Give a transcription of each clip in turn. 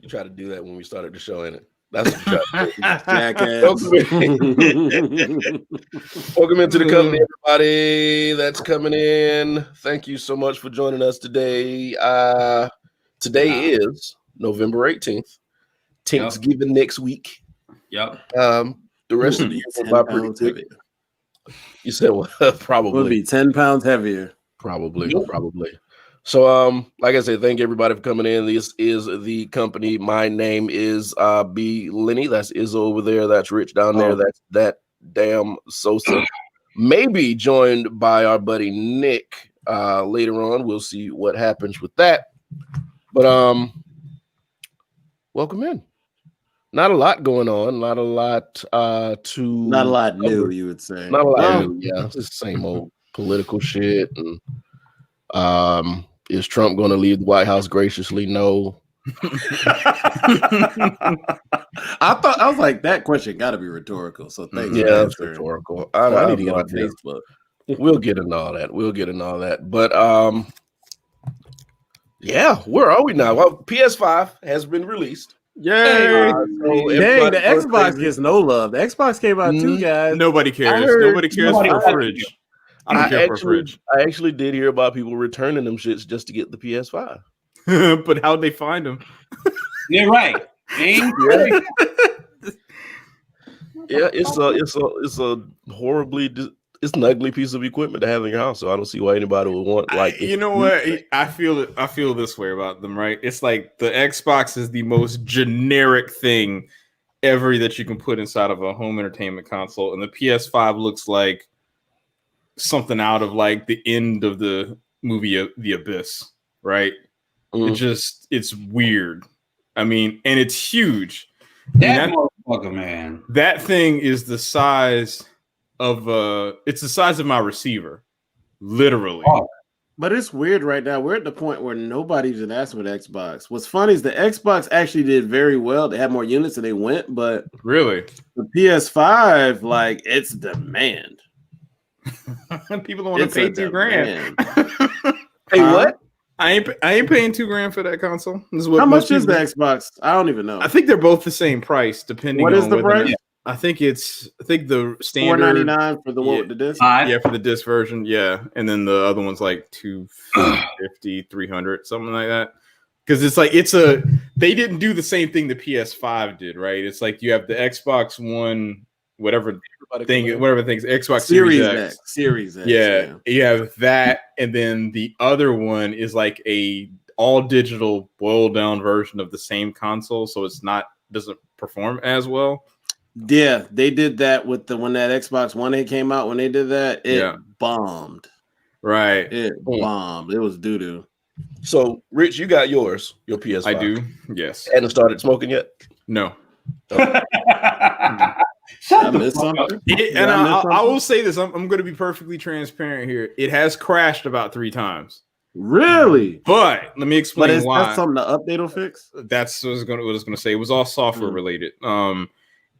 You try to do that when we started the show, ain't it? That's what you try to do. Jackass. Welcome into the company, everybody that's coming in. Thank you so much for joining us today. Today is November 18th. Thanksgiving next week. Yep. The rest of the year went by pretty quick. You said well, probably would be 10 pounds heavier. Probably. So, like I said, thank everybody for coming in. This is the company. My name is B. Lenny. That's Izzo over there. That's Rich down there. That's that damn Sosa. Maybe joined by our buddy Nick later on. We'll see what happens with that. But welcome in. Not a lot going on. Not a lot Not a lot new, you would say. Not a lot new. Yeah, it's the same old political shit. And is Trump going to leave the White House graciously? No. I was like, that question got to be rhetorical. So thanks. Yeah, it's rhetorical. I need to get on Facebook. We'll get into all that. But yeah, where are we now? Well, PS5 has been released. Yay! Dang, the Xbox gets no love. The Xbox came out too, guys. Nobody cares. Nobody cares for a fridge. I don't care for a fridge. I actually did hear about people returning them shits just to get the PS5. But how'd they find them? You're right. Yeah, it's a horribly it's an ugly piece of equipment to have in your house. So I don't see why anybody would want like. You know what? I feel this way about them. Right? It's like the Xbox is the most generic thing ever that you can put inside of a home entertainment console, and the PS5 looks like something out of like the end of the movie The Abyss, right? It's weird. I mean, and it's huge. That motherfucker, man. That thing is the size of it's the size of my receiver, literally. Oh. But it's weird right now. We're at the point where nobody's even asking for the Xbox. What's funny is the Xbox actually did very well. They had more units and they went, but really, the PS5, like, it's demand. People don't want to pay $2,000. Hey, what? I ain't paying $2,000 for that console. This is what How much is the Xbox? I don't even know. I think they're both the same price, depending. What is the price? I think the standard $499 for the disc. Yeah, for the disc version. Yeah, and then the other one's like $250, $300, something like that. Because it's like they didn't do the same thing the PS5 did, right? It's like you have the Xbox One, whatever things, Xbox Series X. Yeah, you have that, and then the other one is like a all digital boiled down version of the same console, so doesn't perform as well. Yeah, they did that with when that Xbox One A came out. When they did that, it bombed. Right, it bombed. It was doo doo. So, Rich, you got your PS5. I do. Yes. Hadn't started smoking yet? No. Shut the fuck up. And I will say this. I'm going to be perfectly transparent here. It has crashed about 3 times. Really? But let me explain why. That's something the update will fix? That's what I was going to say. It was all software related.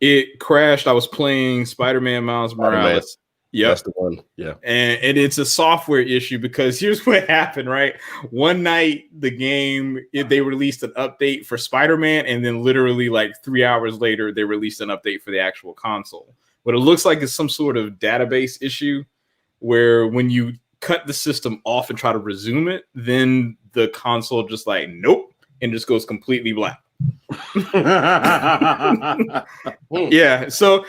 It crashed. I was playing Spider-Man Miles Morales. Yeah, that's the one. Yeah, and it's a software issue because here's what happened. Right, one night the game they released an update for Spider-Man, and then literally like 3 hours later they released an update for the actual console. What it looks like is some sort of database issue where when you cut the system off and try to resume it, then the console just like nope, and just goes completely black. Yeah, so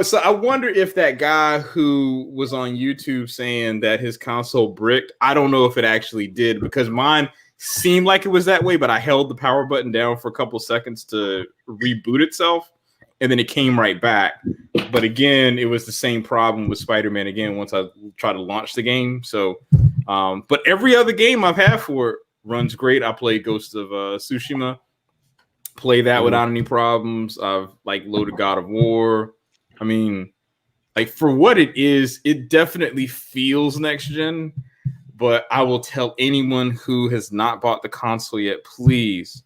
so I wonder if that guy who was on YouTube saying that his console bricked, I don't know if it actually did, because mine seemed like it was that way, but I held the power button down for a couple seconds to reboot itself, and then it came right back. But again, it was the same problem with Spider-Man again once I tried to launch the game. So but every other game I've had for it runs great. I played Ghost of Tsushima. Play that without any problems. I've like loaded God of War. I mean, like for what it is, it definitely feels next gen. But I will tell anyone who has not bought the console yet, please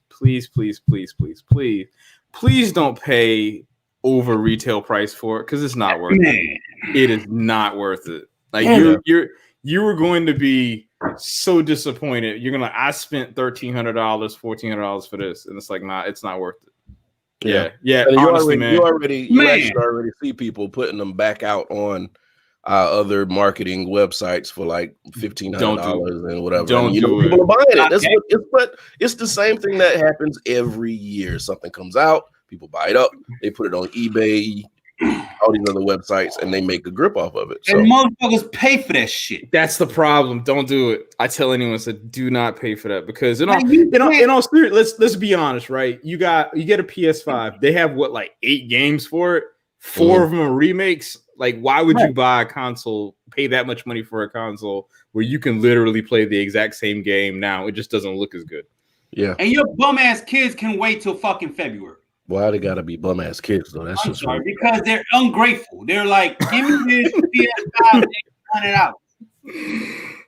don't pay over retail price for it, because it's not worth it. It is not worth it. Like you were going to be so disappointed. You're gonna I spent $1,300, $1,400 for this, and it's like, nah, it's not worth it. Yeah. And Honestly, man, you actually already see people putting them back out on other marketing websites for like $1,500 and whatever. Don't do people it. are buying it. But it's the same thing that happens every year. Something comes out, people buy it up, they put it on eBay, all these other websites, and they make a grip off of it. So And motherfuckers pay for that shit. That's the problem. Don't do it. I tell anyone, do not pay for that, because in all spirit, let's be honest, right? You get a PS5. They have like 8 games for it. 4 of them are remakes. Like, why would you buy a console, pay that much money for a console where you can literally play the exact same game now? It just doesn't look as good. Yeah. And your bum ass kids can wait till fucking February. Why they gotta be bum ass kids though? That's just sorry, because they're ungrateful. They're like, give me this PS5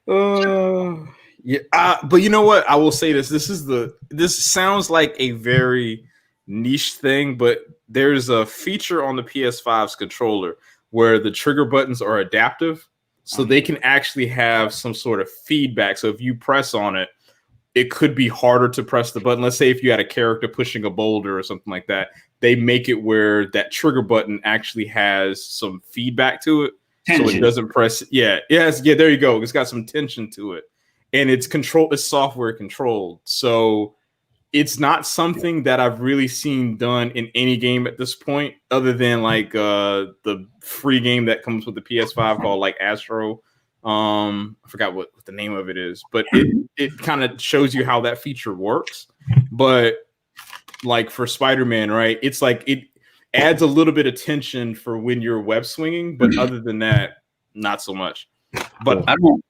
$800. But you know what? I will say this. This sounds like a very niche thing, but there's a feature on the PS5's controller where the trigger buttons are adaptive, so they can actually have some sort of feedback. So if you press on it, it could be harder to press the button. Let's say if you had a character pushing a boulder or something like that, they make it where that trigger button actually has some feedback to it. Tension. So it doesn't press. There you go. It's got some tension to it, and it's software controlled. So it's not something that I've really seen done in any game at this point, other than like the free game that comes with the PS5 called like Astro. I forgot what the name of it is, but it kind of shows you how that feature works. But like for Spider-Man, right? It's like it adds a little bit of tension for when you're web swinging, but other than that, not so much. But I don't.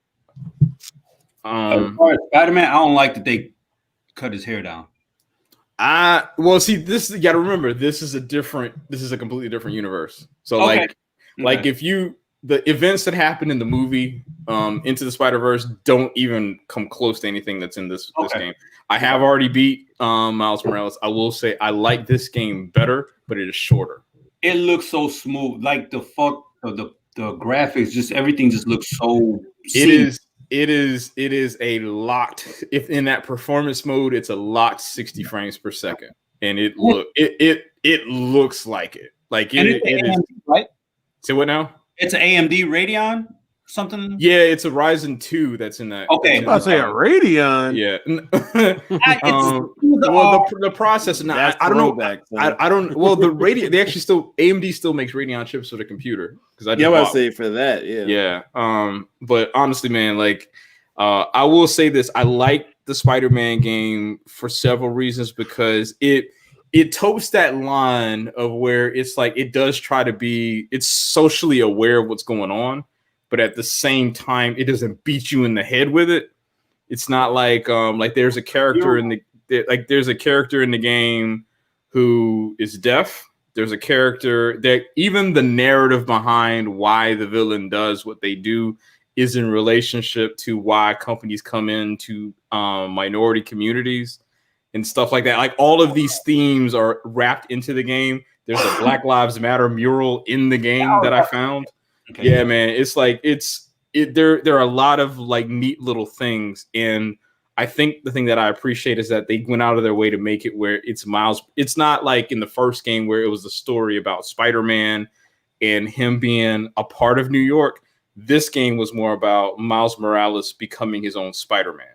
As far as Spider-Man, I don't like that they cut his hair down. Well, see, this you got to remember, this is a completely different universe. So like if the events that happen in the movie Into the Spider-Verse don't even come close to anything that's in this game. I have already beat Miles Morales. I will say I like this game better, but it is shorter. It looks so smooth. Like the graphics, just everything just looks so It is a locked, if in that performance mode, it's a locked 60 frames per second. And it looks like it. Like it is, right? Say what now? It's an AMD Radeon something. Yeah, it's a Ryzen 2 that's in that. Okay, I say a Radeon. Yeah. The processor. Now, I don't know. I don't. Well, the Radeon. They actually AMD still makes Radeon chips for the computer because I just say for that. Yeah. But honestly, man, like, I will say this: I like the Spider-Man game for several reasons, because it totes that line of where it's like it does try to be, it's socially aware of what's going on, but at the same time, it doesn't beat you in the head with it. It's not like there's a character in the game who is deaf. There's a character that even the narrative behind why the villain does what they do is in relationship to why companies come into minority communities and stuff like that. Like all of these themes are wrapped into the game. There's a Black Lives Matter mural in the game that I found. Okay. Yeah, man. It's like there are a lot of like neat little things. And I think the thing that I appreciate is that they went out of their way to make it where it's Miles. It's not like in the first game where it was a story about Spider-Man and him being a part of New York. This game was more about Miles Morales becoming his own Spider-Man.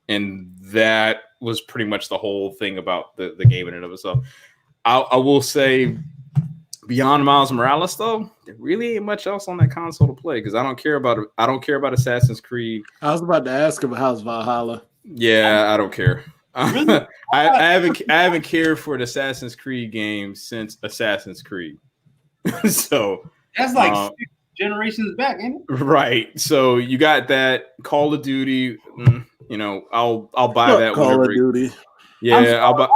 And that was pretty much the whole thing about the game in and of itself. I will say, beyond Miles Morales, though, there really ain't much else on that console to play because I don't care about Assassin's Creed. I was about to ask him how's Valhalla. Yeah, I don't care. Really? I haven't cared for an Assassin's Creed game since Assassin's Creed. So that's like 6 generations back, ain't it? Right. So you got that Call of Duty. You know, I'll buy that Call of Duty. Yeah, I'll buy.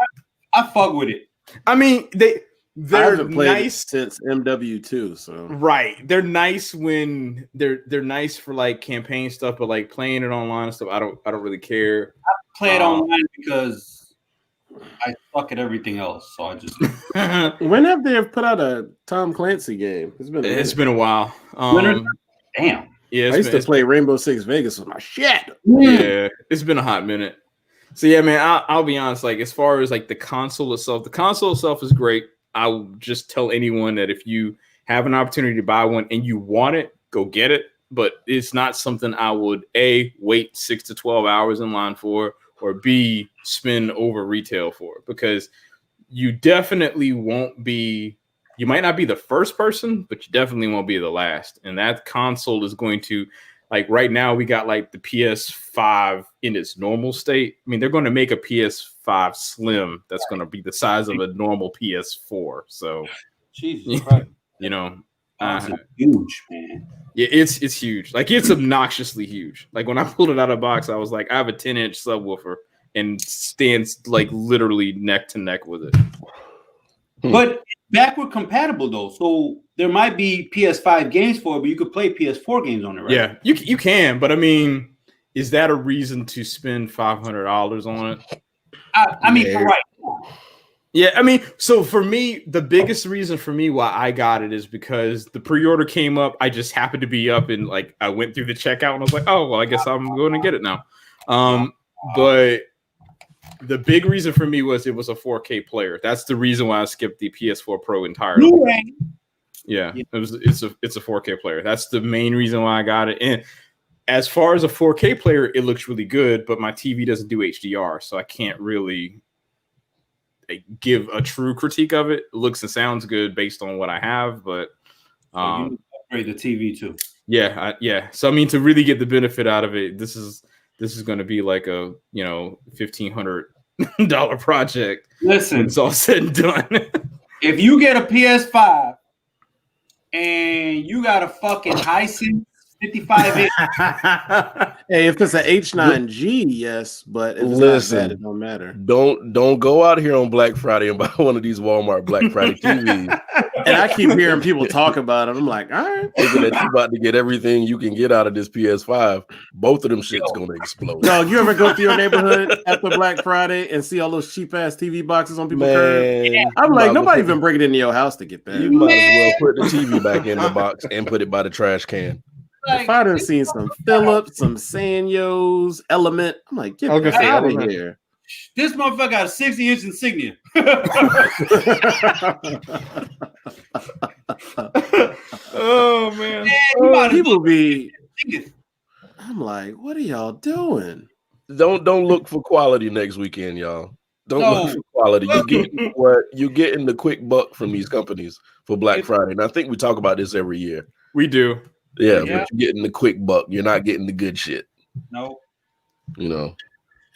I fuck with it. I mean, they're nice since MW2. So right, they're nice when they're nice for like campaign stuff, but like playing it online and stuff, I don't really care. I play it online because I suck at everything else. So I just. When have they put out a Tom Clancy game? It's been a while. Damn. Yeah, I used to play Rainbow Six Vegas with my shit. Yeah, it's been a hot minute. So yeah, man, I'll be honest. Like as far as like the console itself is great. I'll just tell anyone that if you have an opportunity to buy one and you want it, go get it. But it's not something I would A, wait 6 to 12 hours in line for, or B, spend over retail for, because you definitely won't be. You might not be the first person, but you definitely won't be the last. And that console is going to, like right now, we got like the PS5 in its normal state. I mean, they're going to make a PS5 Slim that's going to be the size of a normal PS4. So, Jesus Christ. You know, huge, man. Yeah, it's huge. Like it's obnoxiously huge. Like when I pulled it out of the box, I was like, I have a 10-inch subwoofer and stands like literally neck to neck with it. But backward compatible though, so there might be PS5 games for it, but you could play PS4 games on it, right? Yeah, you can, but I mean, is that a reason to spend $500 on it? I mean, for right now. Yeah, I mean, so for me, the biggest reason for me why I got it is because the pre-order came up. I just happened to be up and like I went through the checkout and I was like, oh well, I guess I'm going to get it now. But the big reason for me was it was a 4K player. That's the reason why I skipped the PS4 Pro entirely. Yeah, it's a 4K player. That's the main reason why I got it. And as far as a 4K player, it looks really good, but my TV doesn't do HDR, so I can't really give a true critique of it. It looks and sounds good based on what I have, but so you need to upgrade the TV too. Yeah. So I mean, to really get the benefit out of it, this is going to be like a $1,500 project. Listen, when it's all said and done. If you get a PS5 and you got a fucking Hisense 55-inch, hey, if it's an H9G, yes, but if it's not that, it don't matter. Don't go out here on Black Friday and buy one of these Walmart Black Friday TVs. And I keep hearing people talk about it. I'm like, all right, thinking that you're about to get everything you can get out of this PS5. Both of them shit's gonna explode. No, you ever go through your neighborhood after Black Friday and see all those cheap ass TV boxes on people's curb? I'm like, nobody even bring it into your house to get that. You might as well put the TV back in the box and put it by the trash can. If I done seen some Philips, some Sanyos, Element, I'm like, get out of here. This motherfucker got a 60-inch Insignia. Oh man, people be. I'm like, what are y'all doing? Don't look for quality next weekend, y'all. Look for quality. You getting the quick buck from these companies for Black Friday, and I think we talk about this every year. We do. Yeah, but you're getting the quick buck. You're not getting the good shit. No.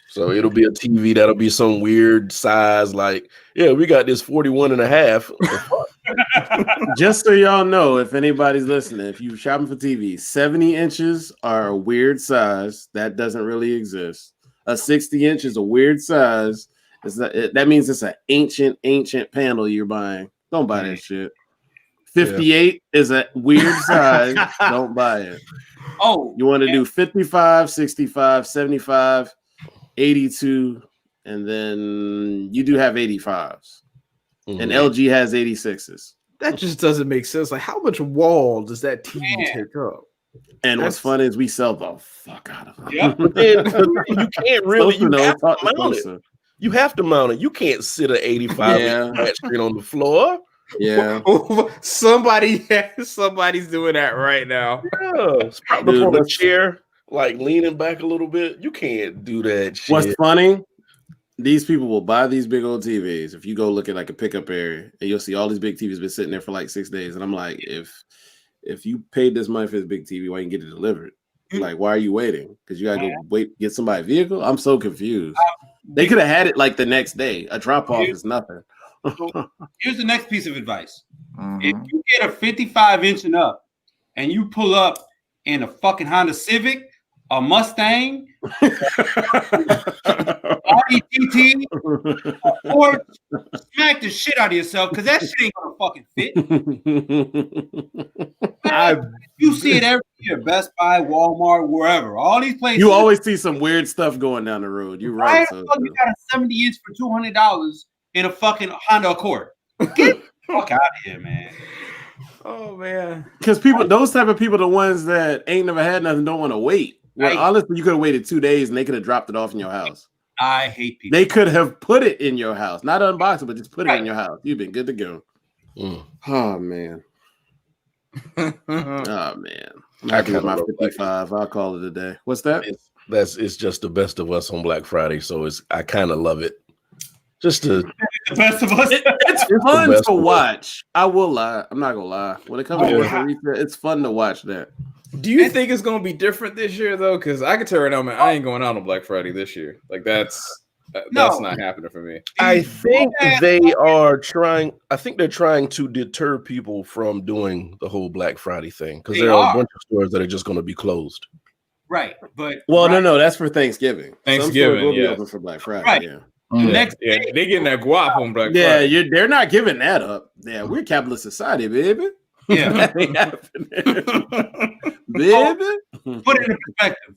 So it'll be a TV that'll be some weird size. Like, yeah, we got this 41 and a half. Just so y'all know, if anybody's listening, if you're shopping for TV, 70 inches are a weird size. That doesn't really exist. A 60 inch is a weird size. That means it's an ancient panel you're buying. Don't buy that shit. 58 is a weird size. Don't buy it. Oh, you want to do 55, 65, 75, 82, and then you do have 85s. Mm-hmm. And LG has 86s. That just doesn't make sense. Like, how much wall does that TV take up? And what's funny is we sell the fuck out of them. Yep. You can't really. You have to mount it. You have to mount it. You can't sit an 85 flat screen on the floor. Yeah, somebody's doing that right now. Yeah, it's probably on a chair, like leaning back a little bit. You can't do that shit. What's funny? These people will buy these big old TVs. If you go look at like a pickup area, and you'll see all these big TVs been sitting there for like 6 days. And I'm like, if you paid this money for this big TV, why you get it delivered? Like, why are you waiting? Because you gotta go wait, get somebody a vehicle. I'm so confused. They could have had it like the next day. A drop off is nothing. So here's the next piece of advice. If you get a 55-inch and up and you pull up in a fucking Honda Civic, a Mustang, Audi TT, or smack the shit out of yourself because that shit ain't gonna fucking fit. You see it every year, Best Buy, Walmart, wherever. All these places. You always see some weird stuff going down the road. You're right. You got a 70-inch for $200 in a fucking Honda Accord. Get the fuck out of here, man. Oh man. Because people, those type of people, the ones that ain't never had nothing, don't want to wait. Well, honestly, you could have waited 2 days and they could have dropped it off in your house. I hate people. They could have put it in your house, not unbox it, but just put it in your house. You've been good to go. Oh man. Oh man. I'm happy with my 55. I'll call it a day. What's that? It's just the best of us on Black Friday, so I kind of love it. Just to the best of us. It's fun to watch. I will lie. I'm not gonna lie. When it comes to Aretha, it's fun to watch that. Do you think it's gonna be different this year though? Because I can tell right now, man, I ain't going out on Black Friday this year. Like that's not happening for me. I think they're trying to deter people from doing the whole Black Friday thing because there are a bunch of stores that are just going to be closed. Right, but no, that's for Thanksgiving. Thanksgiving will be open for Black Friday. Right. Yeah. Next, they getting that guap on Black Friday. Yeah, they're not giving that up. Yeah, we're a capitalist society, baby. Yeah, that ain't happening. Baby. Put it in perspective.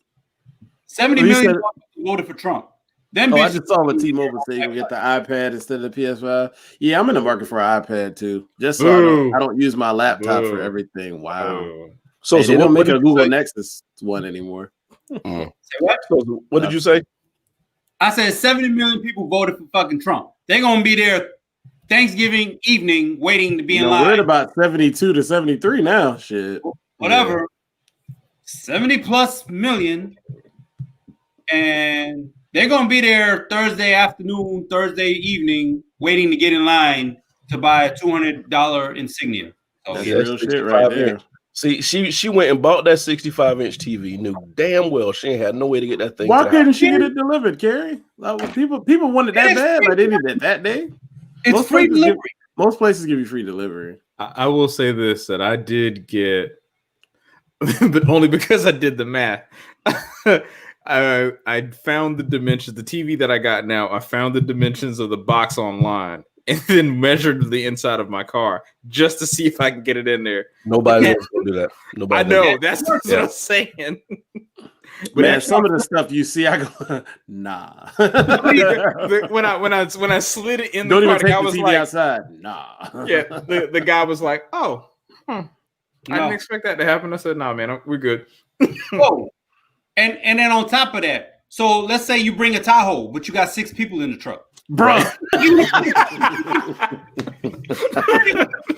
70 million voted for Trump. Then I just saw what T-Mobile said. You can get the iPad instead of the PS5. Yeah, I'm in the market for an iPad too. Just so I don't use my laptop for everything. Wow. So they don't make a Google Nexus one anymore. Say what? So what did you say? I said 70 million people voted for fucking Trump. They're gonna be there Thanksgiving evening waiting to be in line. We're at about 72 to 73 now. Shit. Whatever. 70 plus million. And they're gonna be there Thursday afternoon, Thursday evening, waiting to get in line to buy a $200 insignia. So, that's real shit right there. See, she went and bought that 65-inch TV, knew damn well she ain't had no way to get that thing. Why couldn't she get it delivered, Carrie? Like, people wanted that bad, like they needed it that day. It's free delivery. Most places give you free delivery. I will say this, that I did get, but only because I did the math. I found the dimensions, the TV that I got now, I found the dimensions of the box online and then measured the inside of my car just to see if I can get it in there. Nobody else can do that. Nobody. I know. That's what I'm saying. But man, some of the stuff you see, I go, nah. when I slid it in the car, the I was TV like, outside. Nah. Yeah, the guy was like, oh, I didn't expect that to happen. I said, nah, man, we're good. Whoa. And then on top of that, so let's say you bring a Tahoe, but you got 6 people in the truck. Bro.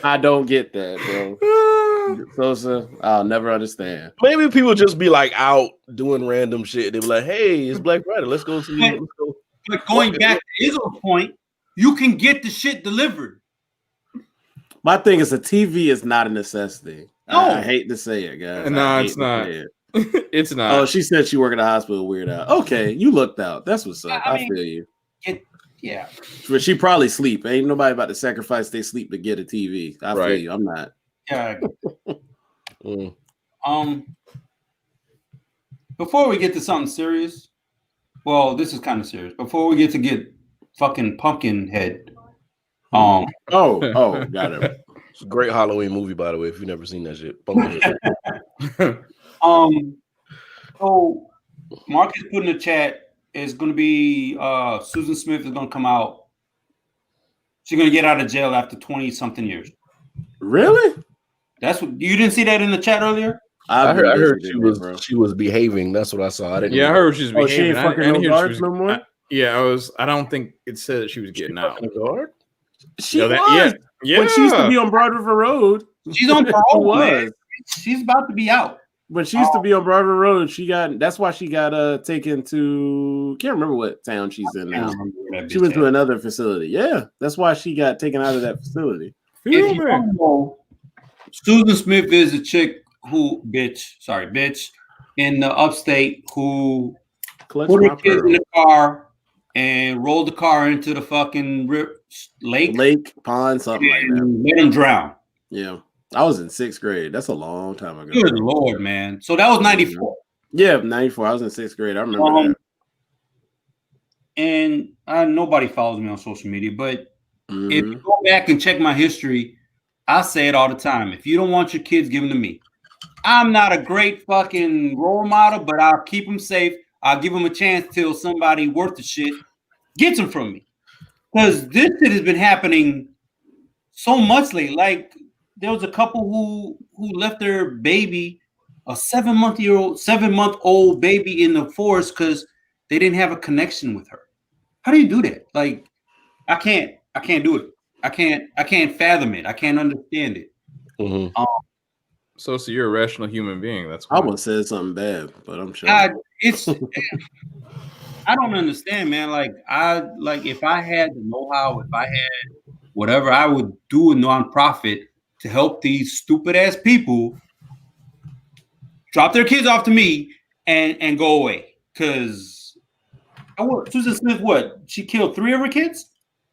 I don't get that, bro. Sosa, I'll never understand. Maybe people just be like out doing random shit. They be like, hey, it's Black Friday. Let's go see. Let's go. But going back to Izzo's point, you can get the shit delivered. My thing is a TV is not a necessity. No. I hate to say it, guys. No, it's not. It's not. Oh, she said she worked at a hospital. Weird out. Okay, you looked out. That's what's up. I feel you. Yeah. But she probably sleep. Ain't nobody about to sacrifice their sleep to get a TV. I feel you. I'm not. Yeah. Before we get to something serious, well, this is kind of serious. Before we get fucking Pumpkinhead. Got it. It's a great Halloween movie, by the way. If you've never seen that shit, Pumpkinhead. So Marcus put in the chat. Is going to be Susan Smith is going to come out. She's going to get out of jail after 20-something years. Really? That's what you didn't see that in the chat earlier. I heard she was behaving. That's what I saw. I didn't. Yeah, I heard she's behaving. She ain't fucking guards no more. I don't think it said that she was getting out. Guard? She was. Yeah. When she used to be on Broad River Road. She's on parole. She's about to be out. When she used to be on Broad River Road, that's why she got taken to, can't remember what town she's in now. She went to another facility. Yeah, that's why she got taken out of that facility. If you don't know, Susan Smith is a chick bitch in the upstate who put her kids in the car and rolled the car into the fucking lake, pond, something like that. Let them drown. Yeah. I was in 6th grade. That's a long time ago. Good Lord, man. So that was 94. Yeah, 94. I was in 6th grade. I remember that. And nobody follows me on social media, but if you go back and check my history, I say it all the time. If you don't want your kids, give them to me. I'm not a great fucking role model, but I'll keep them safe. I'll give them a chance till somebody worth the shit gets them from me. Because this shit has been happening so much lately. Like, there was a couple who left their baby, a 7-month-old baby in the forest because they didn't have a connection with her. How do you do that? Like, I can't do it. I can't fathom it. I can't understand it. Mm-hmm. So you're a rational human being. That's I would say something bad, but I'm sure it's. I don't understand, man. Like if I had the know-how, if I had whatever, I would do a nonprofit to help these stupid ass people drop their kids off to me and go away. Because Susan Smith, what? She killed 3 of her kids?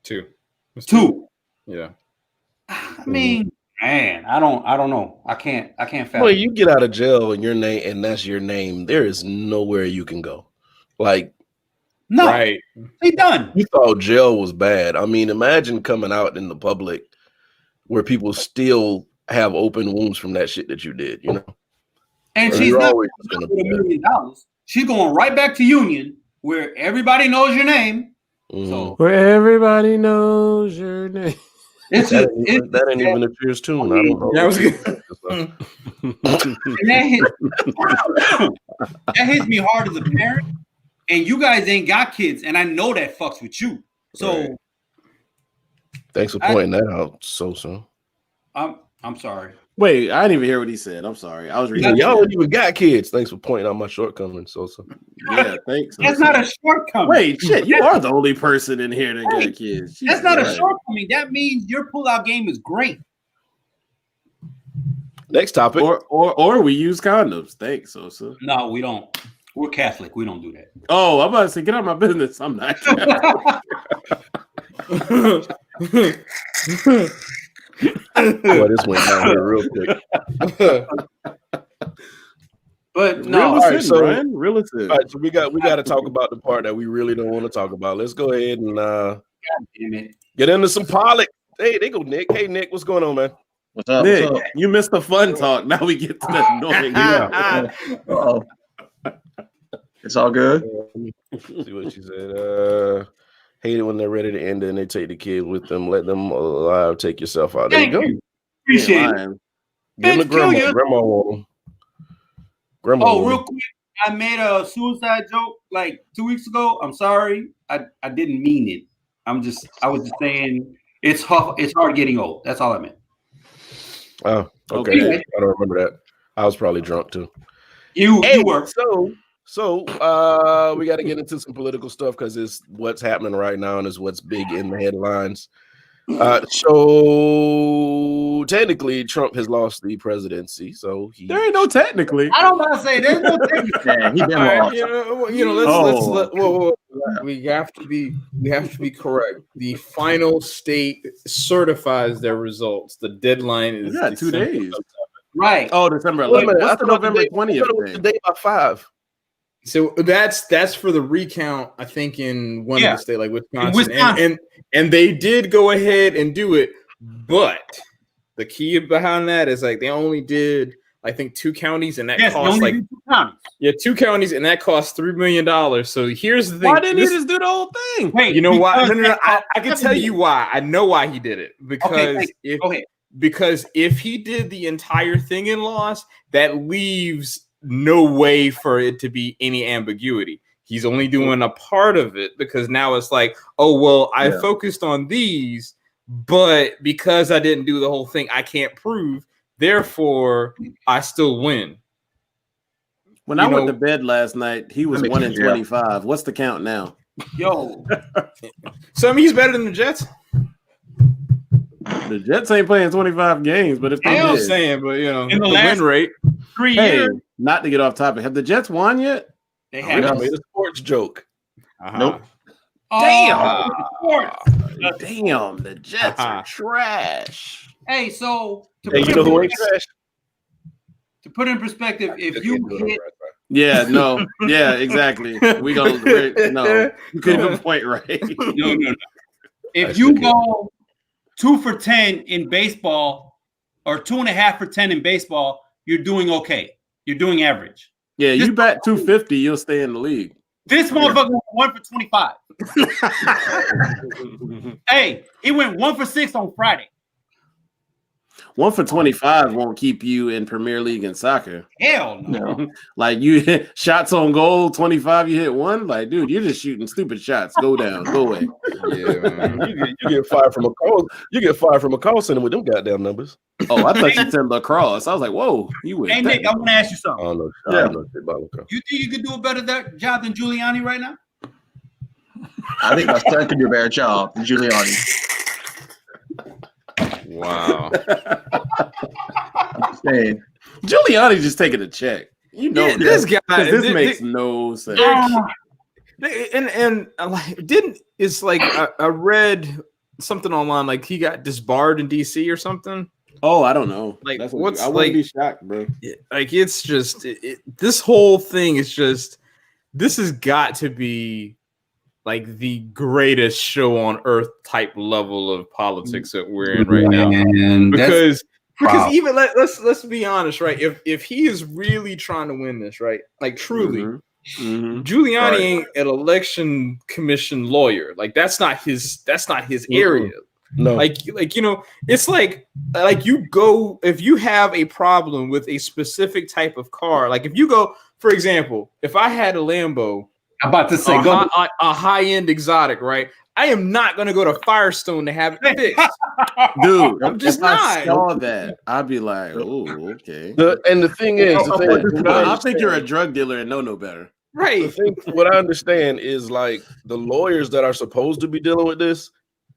2. 2. Yeah. I mean, man, I don't know. I can't fathom. Well, you get out of jail and your name, and that's your name. There is nowhere you can go. Like, no, right? He done. You thought jail was bad. I mean, imagine coming out in the public where people still have open wounds from that shit that you did. You know, and she's not with $1 million. She's going right back to Union, where everybody knows your name. Mm-hmm. So where everybody knows your name. It's that ain't even a Cheers tune. I don't know. That was good. That hits me hard as a parent. And you guys ain't got kids, and I know that fucks with you. So, right. Thanks for pointing that out, Sosa. I'm sorry. Wait, I didn't even hear what he said. I'm sorry. I was reading. Y'all don't even got kids. Thanks for pointing out my shortcomings, Sosa. Yeah, thanks. That's not a shortcoming. Wait, shit, you are the only person in here that got kids. That's not a shortcoming. That means your pullout game is great. Next topic. Or we use condoms. Thanks, Sosa. No, we don't. We're Catholic. We don't do that. Oh, I'm about to say, get out of my business. I'm not. Boy, this went down here real quick. But no, all right, so we got to talk about the part that we really don't want to talk about. Let's go ahead and get into some politics. Hey, they go Nick. Hey, Nick, what's going on, man? What's up? Nick, what's up? you missed the fun talk. Now we get to the annoying. Uh-oh. It's all good. See what she said. Hate it when they're ready to end it and they take the kid with them. Let them alive. Take yourself out. There you go. Appreciate it. Give them grandma. Grandma want them. Grandma. Real quick, I made a suicide joke like 2 weeks ago. I'm sorry. I didn't mean it. I was just saying it's hard getting old. That's all I meant. Oh, okay. Anyway. I don't remember that. I was probably drunk too. You were. So we got to get into some political stuff because it's what's happening right now and it's what's big in the headlines. So technically, Trump has lost the presidency. So there ain't no technically. I don't want to say there's no technically. Yeah, he been lost. Let's we have to be correct. The final state certifies their results. The deadline is 2 days. Right. Oh, December 11th. What's the November 20th the day by 5? So that's for the recount, I think, in one of the states, like Wisconsin. And they did go ahead and do it, but the key behind that is like they only did, I think, 2 counties, and that cost like 2 counties, and that cost $3 million. So here's the thing: why didn't he just do the whole thing? Wait, you know why? No. I can tell you why. I know why he did it because if he did the entire thing and lost, that leaves no way for it to be any ambiguity. He's only doing a part of it because now it's like, oh, well, I focused on these, but because I didn't do the whole thing, I can't prove. Therefore, I still win. When I went to bed last night, he was 1 in 25. What's the count now? Yo. So, I mean, he's better than the Jets. The Jets ain't playing 25 games, but if they I'm saying, but in the last win rate, 3 years. Not to get off topic, have the Jets won yet? They haven't made a sports joke. Nope. Damn. Damn, the Jets are trash. Hey, so to put in perspective, if you hit exactly. We you couldn't even point right. No. If you go 2 for 10 in baseball or 2.5 for 10 in baseball, you're doing okay. You're doing average. Yeah, you bat 250, you'll stay in the league. This motherfucker went 1 for 25. Hey, he went 1 for 6 on Friday. 1 for 25 won't keep you in Premier League and soccer. Hell no. No. Like you hit shots on goal, 25, you hit one. Like, dude, you're just shooting stupid shots. Go down, go away. Yeah, man. You get fired from a call. You get fired from a call center with them goddamn numbers. Oh, I thought you said lacrosse. I was like, whoa, you would. Hey Nick, I want to ask you I something. don't know. Yeah. I don't know shit about lacrosse. You think you could do a better job than Giuliani right now? I think my son could do a better job than Giuliani. Wow. I'm just saying. Giuliani just taking a check. You know, Yeah, this guy. 'cause this thi- makes thi- no sense. and like didn't it's like I read something online like he got disbarred in DC or something. Oh, I don't know. Like, That's what's, I wouldn't like- be shocked, bro. Like it's just this whole thing is just this has got to be like the greatest show on earth type level of politics that we're in right now. And Because Wow. even let's be honest, right? If he is really trying to win this, right? Like truly, Mhm. Mhm. Giuliani Right. ain't an election commission lawyer. Like that's not his area. No, Like you know, it's like you go if you have a problem with a specific type of car. Like if you go, for example, if I had a Lambo, I'm about to say, go. a high-end exotic, right? I am not going to go to Firestone to have it fixed. Dude, I'm just if I not. saw that, I'd be like, oh, okay. the thing is, I think you're a drug dealer and know no better. The Right. thing, what I understand is like the lawyers that are supposed to be dealing with this,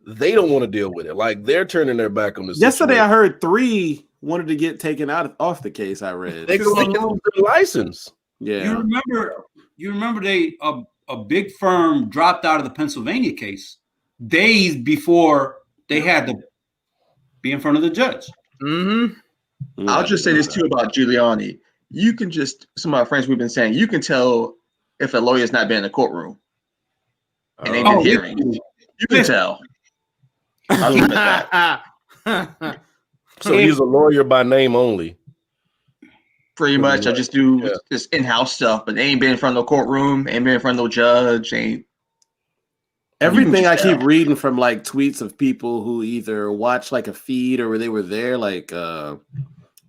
they don't want to deal with it. Like they're turning their back on this. Yesterday, I situation. heard 3 wanted to get taken off the case. I read. They gonna lose their license. Yeah. You remember they a big firm dropped out of the Pennsylvania case days before they had to be in front of the judge. Mm-hmm. I'll just say this too about Giuliani. You can just, some of my friends we've been saying, you can tell if a lawyer's not been in the courtroom and they've been Oh, hearing. You can tell. I'll leave it at that. So he's a lawyer by name only. Pretty much, I just do Yeah. this in-house stuff, but they ain't been in front of the courtroom, ain't been in front of no judge, ain't. Everything I just keep tell. reading from like tweets of people who either watch like a feed or they were there, like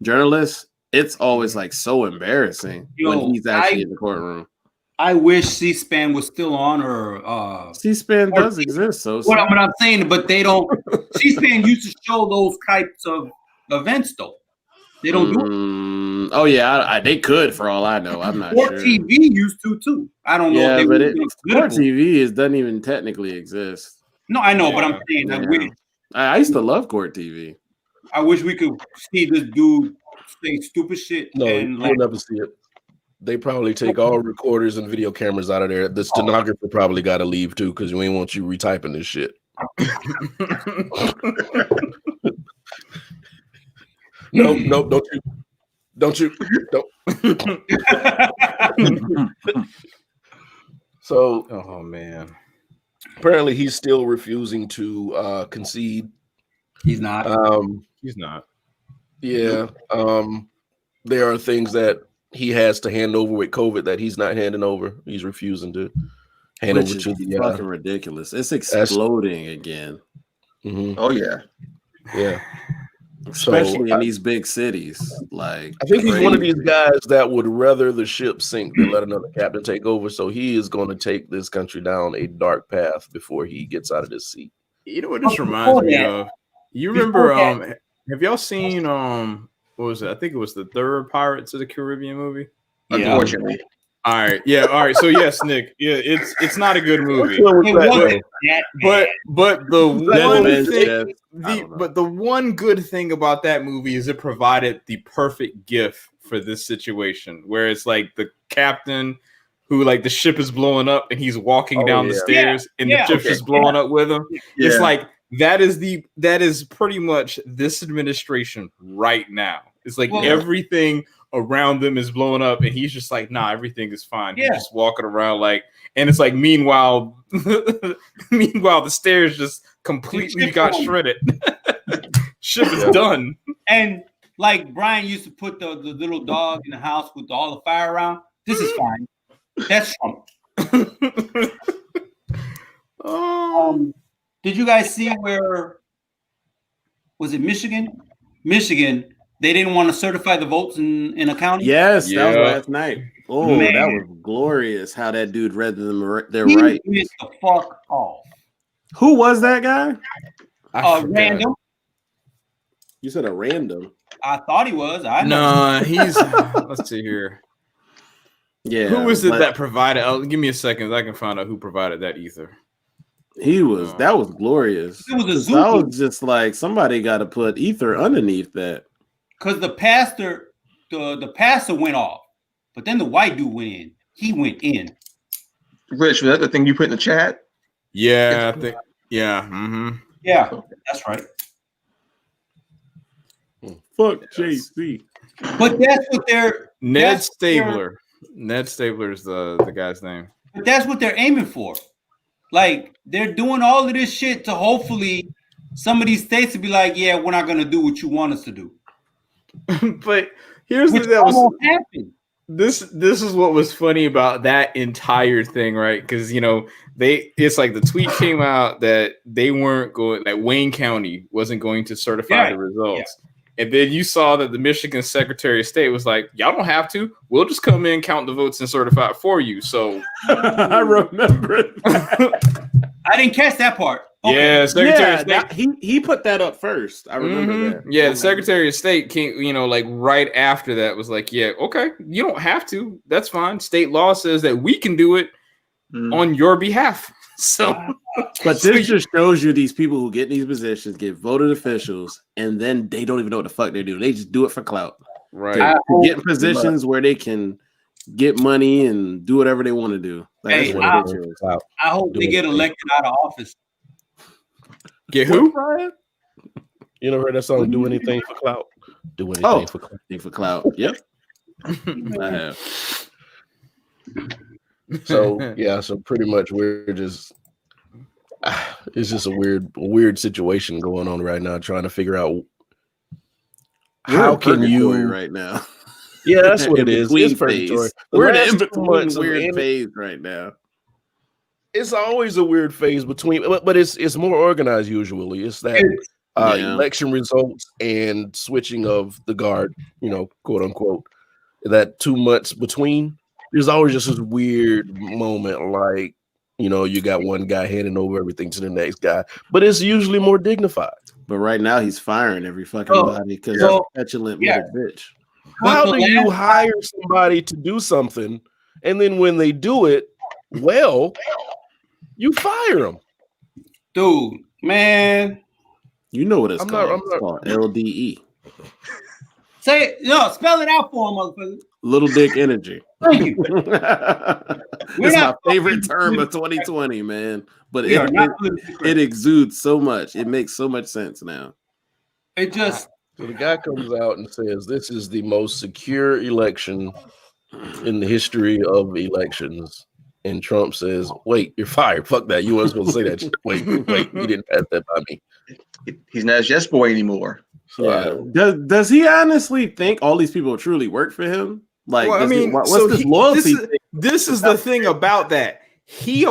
journalists, it's always like so embarrassing when Yo, he's actually in the courtroom. I wish C-SPAN was still on, or C-SPAN does exist, so what I'm saying, but they don't. C-SPAN used to show those types of events, though. They don't do it. Oh yeah, they could for all I know. I'm not Sport sure. TV used to too. I don't know. Yeah, if they but were it, doing Sport political. TV doesn't even technically exist. No, I know, but I'm saying Yeah. I used to love Court TV. I wish we could see this dude say stupid shit. No, and you'll never see it. They probably take all recorders and video cameras out of there. The stenographer probably got to leave too because we ain't want you retyping this shit. No, don't you. So Oh man. apparently he's still refusing to concede. He's not. He's not. Yeah. There are things that he has to hand over with COVID that he's not handing over. He's refusing to hand Which over is to the fucking ridiculous. It's exploding again, mhm, Oh yeah. yeah. especially So, in these big cities. Like, I think he's one of crazy. these guys that would rather the ship sink than let another captain take over. So he is going to take this country down a dark path before he gets out of this seat. You know what this reminds me of? You remember have y'all seen what was it? I think it was the third Pirates of the Caribbean movie. Unfortunately. All right. Yeah, all right. So yes, Nick. Yeah, it's not a good movie. It wasn't that bad. But the Dead one Man's thing Chest. I don't know. but the one good thing about that movie is it provided the perfect gift for this situation where it's like the captain who like the ship is blowing up and he's walking Oh, down the yeah. stairs and Yeah. the ship's just blowing up with him. Yeah. It's like that is pretty much this administration right now. It's like Well- everything around them is blowing up and he's just like, nah, everything is fine. Yeah. He's just walking around like, and it's like meanwhile the stairs just completely Ship's got done. shredded. Ship is Yeah. done. And like Brian used to put the little dog in the house with all the fire around. This is fine. That's Trump. Oh, Did you guys see where was it Michigan Michigan, they didn't want to certify the votes in a county. Yes, that was Yeah. last night. Oh, Man. that was glorious how that dude read them their He right. went the fuck off. Who was that guy? I forgot. Random. You said a random. I thought he was. I know. No, he's. Let's see here. Yeah. Who was it but that provided? Oh, give me a second. I can find out who provided that ether. He was. That was glorious. It was a 'Cause Zoom. I was just like, somebody got to put ether underneath that. Because the pastor, the pastor went off, but then the white dude went in. He went in. Rich, was that the thing you put in the chat? Yeah, I think. Yeah. Mm-hmm. Yeah, that's right. Fuck Yes. JC. But that's what they're Ned that's what they're- Stabler. Ned Stabler is the guy's name. But that's what they're aiming for. Like they're doing all of this shit to hopefully some of these states to be like, yeah, we're not gonna do what you want us to do. But here's Which the that was won't happen. this is what was funny about that entire thing, right? Because it's like the tweet came out that they weren't going, that Wayne County wasn't going to certify the results. And then you saw that the Michigan Secretary of State was like, y'all don't have to. We'll just come in, count the votes, and certify it for you. So I remember that. I didn't catch that part. Okay. yeah, Secretary of State. that- he put that up first. I remember that. Yeah, the Secretary of State came, like right after that was like, yeah, okay, you don't have to. That's fine. State law says that we can do it on your behalf. So, But this just shows you these people who get in these positions, get voted officials, and then they don't even know what the fuck they're doing. They just do it for clout. right. To get in positions where they can get money and do whatever they want to do. Like, Hey, that's what it is. I hope they get elected out of office. Get who? You never heard that song? Do anything for clout. Do anything for clout. Anything for clout. Yep. I have. So yeah, so pretty much we're just it's just a weird situation going on right now, trying to figure out how can you right now? Yeah, that's what it is. In-between It's purgatory. phase. The We're in last the 2 in-between months of weird any- phase right now. It's always a weird phase between, but it's more organized usually. It's that Yeah. election results and switching of the guard, quote unquote. That 2 months between, there's always just this weird moment, like you got one guy handing over everything to the next guy, but it's usually more dignified. But right now he's firing every fucking body because he's a petulant little bitch. How do you hire somebody to do something, and then when they do it well, you fire them? Dude, man. You know what it's I'm called. not- It's called LDE. Say it, spell it out for him, motherfucker. Little dick energy. Thank you. It's my favorite term of 2020, man. But We are not politically correct. it exudes so much. It makes so much sense now. It just So the guy comes out and says, "This is the most secure election in the history of elections." And Trump says, "Wait, you're fired. Fuck that. You weren't supposed to say that shit. Wait, you didn't pass that by me." He's not a yes boy anymore. So Does he honestly think all these people truly work for him? Like, Well, I mean, what's so this loyalty? This is the thing about that. He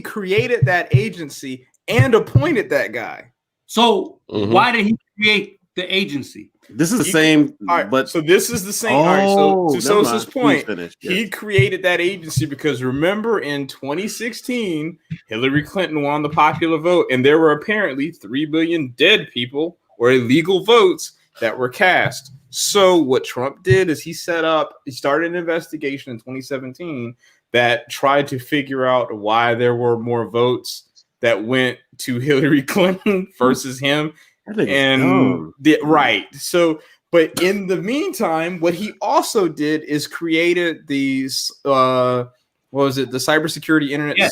created that agency and appointed that guy. so Mhm. why did he create the agency? This is the You- same, All right, but so this is the same. All right, so to never Sosa's mind. Please point, finish. he Yes. created that agency because remember in 2016, Hillary Clinton won the popular vote, and there were apparently 3 billion dead people or illegal votes that were cast. So what Trump did is he started an investigation in 2017 that tried to figure out why there were more votes that went to Hillary Clinton versus him. I think it's And dumb. right. So, but in the meantime, what he also did is created these what was it? The Cybersecurity Internet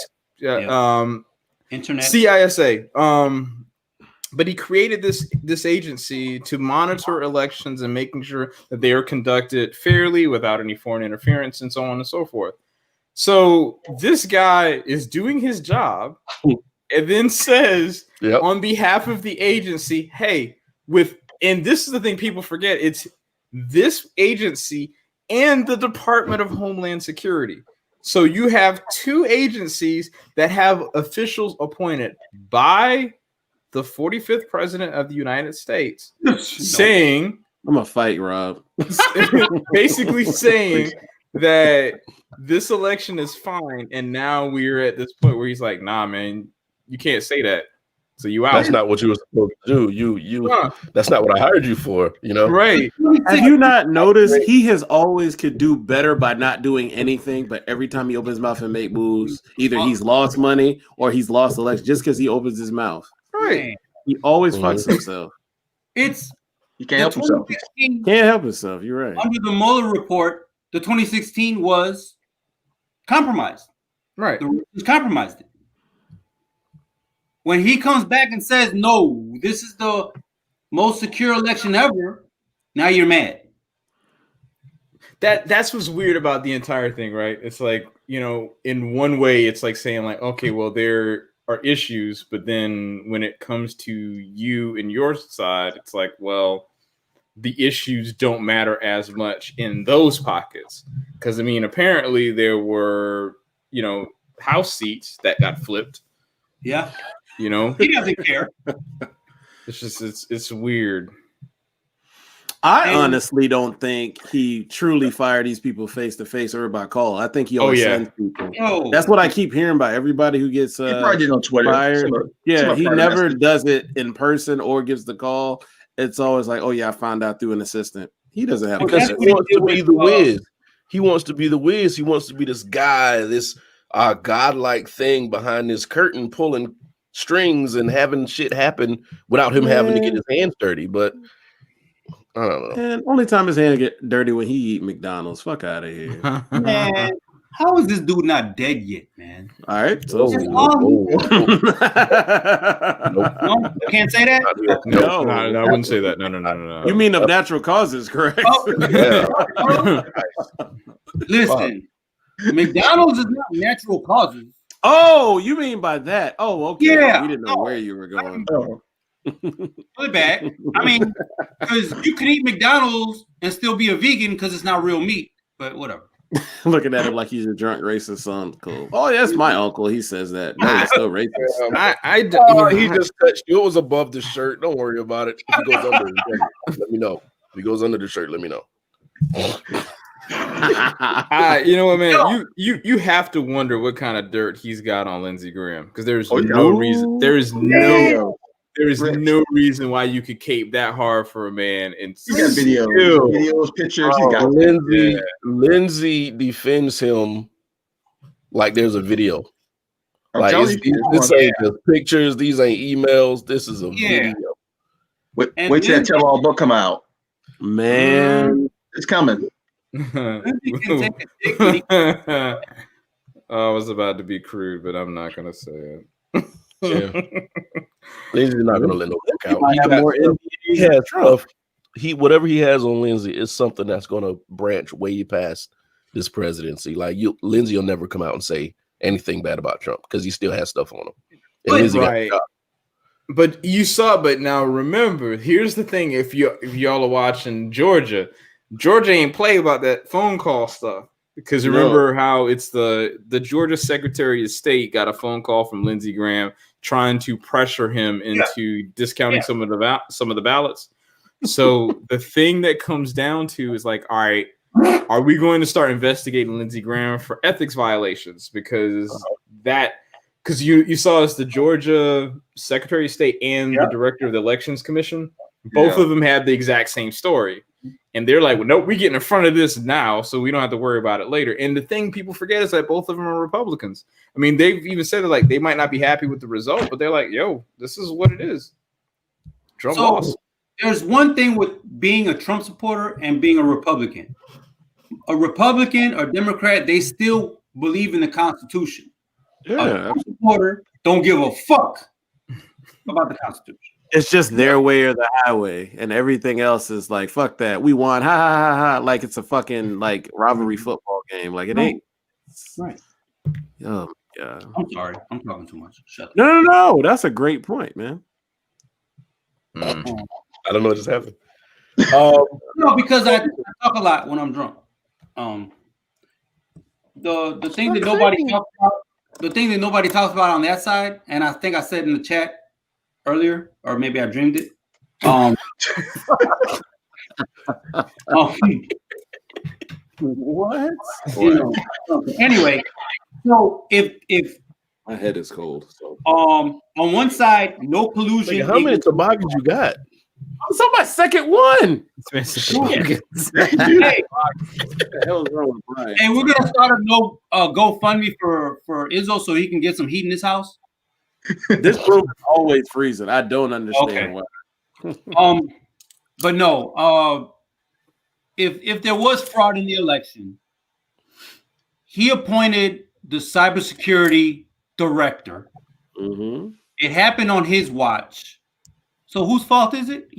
Internet. CISA. But he created this agency to monitor elections and making sure that they are conducted fairly without any foreign interference and so on and so forth. So this guy is doing his job and then says Yep. on behalf of the agency, hey, and this is the thing people forget, it's this agency and the Department of Homeland Security. So you have two agencies that have officials appointed by the 45th president of the United States, saying, I'm gonna fight Rob. basically saying that this election is fine, and now we're at this point where he's like, "Nah, man, you can't say that." So you out. That's not what you were supposed to do. That's not what I hired you for, you know? Right. Have you not noticed he has always could do better by not doing anything, but every time he opens his mouth and make moves, either he's lost money or he's lost election just because he opens his mouth. Right. He always fucks himself. It's He can't help himself. Can't help himself. You're right. Under the Mueller report, the 2016 was compromised. Right. The Russians compromised it. When he comes back and says, no, this is the most secure election ever, now you're mad. That's what's weird about the entire thing, right? It's like, you know, in one way, it's like saying like, okay, well, there are issues, but then when it comes to you and your side, it's like, well, the issues don't matter as much in those pockets. Because I mean, apparently there were, you know, House seats that got flipped. Yeah. You know, he doesn't care. It's just it's weird. I honestly don't think he truly fired these people face to face or by call. I think he always sends people. Oh. That's what I keep hearing by everybody who gets He probably did on Twitter. fired. He private never message. does it in person or gives the call. It's always like, oh yeah, I found out through an assistant. He doesn't have Because a he wants to be the whiz. He wants to be the whiz. He wants to be this guy, this godlike thing behind this curtain pulling strings and having shit happen without him having to get his hands dirty. But I don't know. And only time his hand get dirty when he eat McDonald's. Fuck out of here. Man, how is this dude not dead yet, man? All right. So, No, you can't say that? No, I wouldn't say that. No. You mean of natural causes, correct? Oh. Listen, McDonald's is not natural causes. Oh, you mean by that? Oh, okay. Yeah. We didn't know where you were going. Really bad. I mean, because you can eat McDonald's and still be a vegan because it's not real meat, but whatever. Looking at him like he's a drunk racist uncle. Oh, that's my uncle. He says that. No, he's still racist. He just touched you. It was above the shirt. Don't worry about it. If he goes under, let me know. If he goes under the shirt, let me know. You know what, man? You have to wonder what kind of dirt he's got on Lindsey Graham, because there's no reason. There is no reason why you could cape that hard for a man. And He got videos, pictures. He got Lindsey defends him like there's a video. Like this ain't just pictures. These ain't emails. This is a video. Wait till that tell-all book come out, man. It's coming. I was about to be crude, but I'm not gonna say it. Yeah. Lindsey's not gonna let no book out. He has stuff. Whatever he has on Lindsey is something that's gonna branch way past this presidency. Like Lindsey will never come out and say anything bad about Trump because he still has stuff on him. And Lindsey got the job. But you saw. But now remember, here's the thing: if y'all are watching Georgia ain't play about that phone call stuff. Because remember how it's the Georgia Secretary of State got a phone call from Lindsey Graham trying to pressure him into discounting some of the ballots. So the thing that comes down to is like, all right, are we going to start investigating Lindsey Graham for ethics violations? Because you saw as the Georgia Secretary of State and the Director of the Elections Commission, both of them had the exact same story. And they're like, well, nope, we're getting in front of this now, so we don't have to worry about it later. And the thing people forget is that both of them are Republicans. I mean, they've even said that like they might not be happy with the result, but they're like, yo, this is what it is. Trump lost. There's one thing with being a Trump supporter and being a Republican. A Republican or Democrat, they still believe in the Constitution. Yeah. A Trump supporter don't give a fuck about the Constitution. It's just their way or the highway, and everything else is like, fuck that. We won, ha ha ha ha. Like it's a fucking like rivalry football game. Like it ain't. Right. Oh yeah. I'm sorry. I'm talking too much. Shut up. No. That's a great point, man. I don't know what just happened. No, because I talk a lot when I'm drunk. The thing that nobody talks about, on that side, and I think I said in the chat earlier, or maybe I dreamed it. Um, What? you know, anyway, so if My head is cold. So on one side, no collusion. Nigga, how many toboggans you got? I'm on my second one. Hey, What the hell is wrong with Brian? hey, we're gonna start a GoFundMe for Izzo so he can get some heat in his house. This room is always freezing. I don't understand Okay. why. But no, if there was fraud in the election, he appointed the cybersecurity director. Mm-hmm. It happened on his watch. So whose fault is it?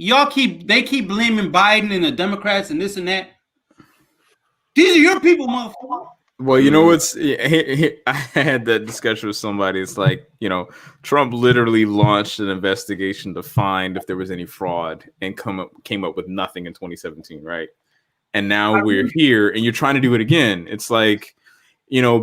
They keep blaming Biden and the Democrats and this and that. These are your people, motherfucker. Well, you know what's? I had that discussion with somebody. It's like, Trump literally launched an investigation to find if there was any fraud and came up with nothing in 2017, right? And now we're here, and you're trying to do it again. It's like,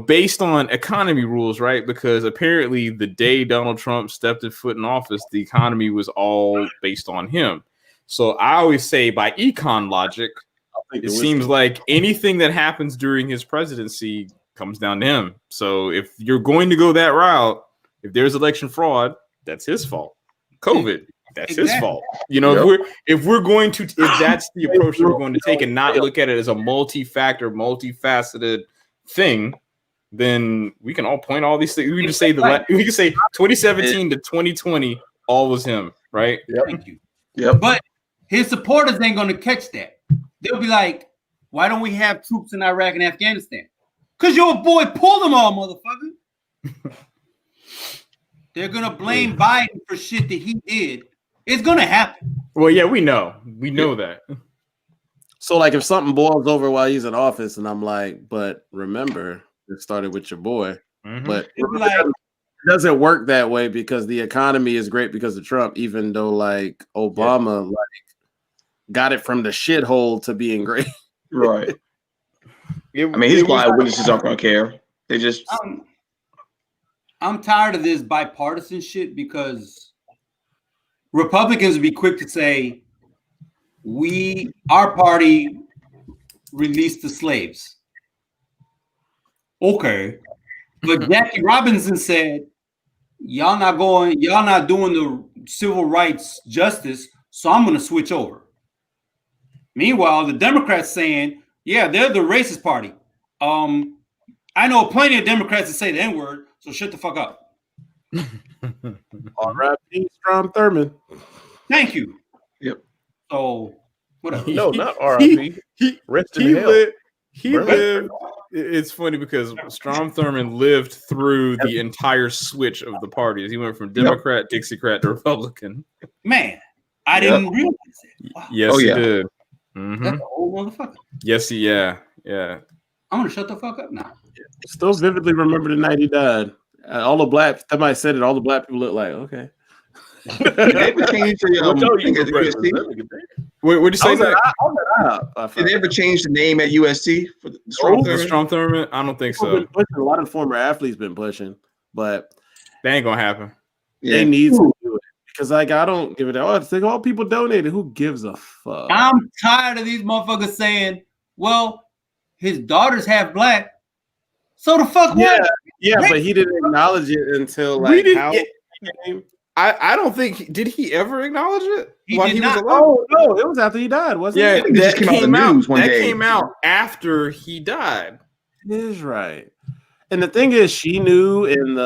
based on economy rules, right? Because apparently the day Donald Trump stepped his foot in office, the economy was all based on him. So I always say, by econ logic, it seems like anything that happens during his presidency comes down to him. So if you're going to go that route, if there's election fraud, that's his fault. COVID, that's his fault. If that's the approach that we're going to take and not look at it as a multi-factor, multifaceted thing, then we can all point all these things. We can just say we can say 2017 to 2020 all was him, right? Thank you. Yep. But his supporters ain't gonna catch that. They'll be like, why don't we have troops in Iraq and Afghanistan? Because your boy pulled them all, motherfucker. They're gonna blame Biden for shit that he did. It's gonna happen. Well, yeah, we know that. So, like, if something boils over while he's in office, and I'm like, but remember, it started with your boy. Mm-hmm. But it doesn't work that way because the economy is great because of Trump, even though, like, Obama, got it from the shithole to being great. Right. His witnesses aren't going to care. They just. I'm tired of this bipartisan shit because Republicans would be quick to say, our party released the slaves. Okay. But Jackie Robinson said, y'all not doing the civil rights justice, so I'm going to switch over. Meanwhile, the Democrats saying, yeah, they're the racist party. I know plenty of Democrats that say the N-word, so shut the fuck up. R.I.P. Strom Thurmond. Thank you. Yep. So, whatever. No, not R.I.P. He lived. It's funny because Strom Thurmond lived through the entire switch of the parties. He went from Democrat, Dixiecrat to Republican. Man, I didn't realize it. Wow. Yes, he did. Mm-hmm. That's an old motherfucker. Yes, yeah. I'm gonna shut the fuck up now. Still vividly remember the night he died. All the black, somebody said it. All the black people look like, okay. Did they ever change the What'd you say? Did they ever change the name at USC for the Strom Thurmond? I don't think so. A lot of former athletes been pushing, but that ain't gonna happen. They need to do it because, like, I don't give it. All people donated. Who gives a fuck? I'm tired of these motherfuckers saying, "Well, his daughter's half black." So the fuck what? Yeah, but he didn't acknowledge it until like how. I don't think did he ever acknowledge it while he was alive? Oh no, it was after he died, wasn't it? Yeah, that came out after he died. It is right. And the thing is, she knew, and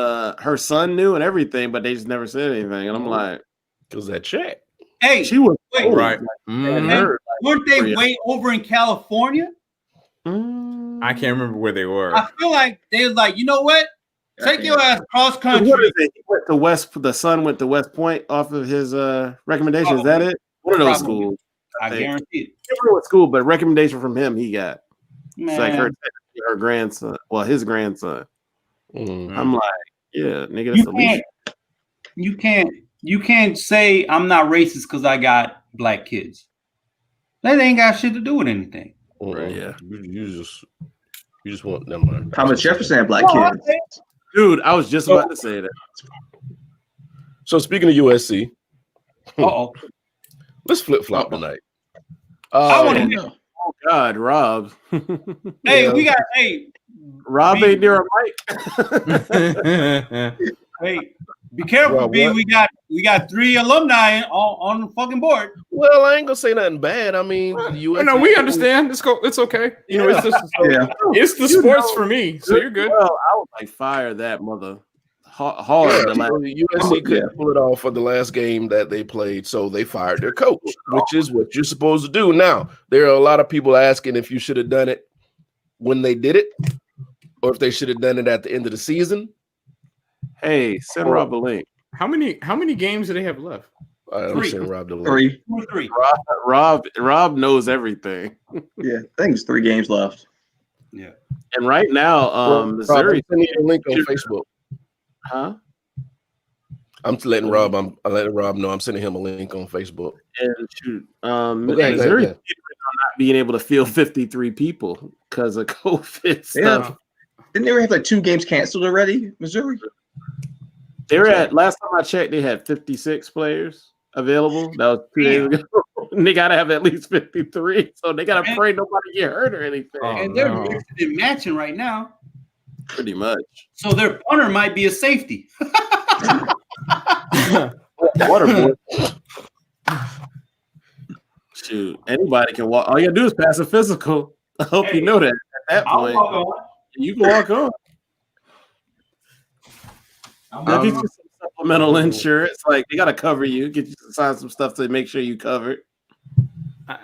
her son knew, and everything, but they just never said anything. And I'm like, because that check. Hey, she was right. Weren't they way over in California? I can't remember where they were. I feel like they was like, you know what? Take your ass cross country. What is it? He went to West. The son went to West Point off of his recommendation. Is that it? One of those schools. I guarantee it. I can't remember what school, but recommendation from him he got. Man. It's like her grandson. Well, his grandson. Mm-hmm. I'm like, yeah, nigga, that's the least. You can't say I'm not racist because I got black kids. That ain't got shit to do with anything. Right, yeah. You just want them. Thomas Jefferson had black kids. Dude, I was just about to say that. So speaking of USC, Uh-oh. Let's flip flop tonight. I want to hear. Oh God, Rob. Hey, Yeah. we got. Rob B. ain't near a mic. Hey, be careful, Well, B. what? We got 3 alumni on the fucking board. Well, I ain't gonna say nothing bad. I mean, USC, No, we understand. It's okay. You know, it's just it's the You sports know, for me, so you're good. Well, I would like fire that mother hard. Yeah, the last- so USC couldn't pull it off for the last game that they played, so they fired their coach, which is what you're supposed to do. Now, there are a lot of people asking if you should have done it when they did it, or if they should have done it at the end of the season. Hey, send Rob a link. How many games do they have left? I'm 3. saying Rob the link. 3. 2 or 3. Rob knows everything. Yeah, I think it's 3 games left. Yeah. And right now, Rob, Missouri, I'm sending you the link on Facebook. huh? I'm letting Rob. I'm letting Rob know. I'm sending him a link on Facebook. And shoot, Okay, Missouri go ahead. not being able to field 53 people because of COVID stuff. Didn't they have like 2 games canceled already, Missouri? They're at last time I checked, they had 56 players available. That was 2 days ago. And they gotta have at least 53. So they gotta pray nobody get hurt or anything. And they're no. mixing and matching right now. Pretty much. So their punter might be a safety. Waterboy. Shoot, anybody can walk. All you gotta do is pass a physical. I hope Hey, you know that at that I'll point. walk on. You can walk on. They'll get you some supplemental insurance. Like they gotta cover you, get you to sign some stuff to make sure you covered.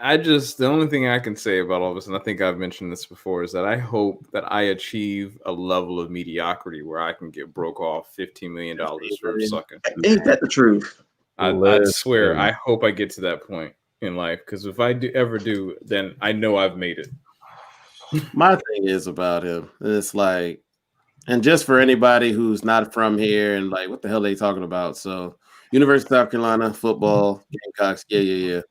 I just the only thing I can say about all this, and I think I've mentioned this before, is that I hope that I achieve a level of mediocrity where I can get broke off $15 million for sucking. Ain't that the truth? I swear, I hope I get to that point in life, because if I ever do, then I know I've made it. My thing is about him. It's like, and just for anybody who's not from here and like, what the hell are they talking about? So, University of South Carolina football, Gamecocks, yeah.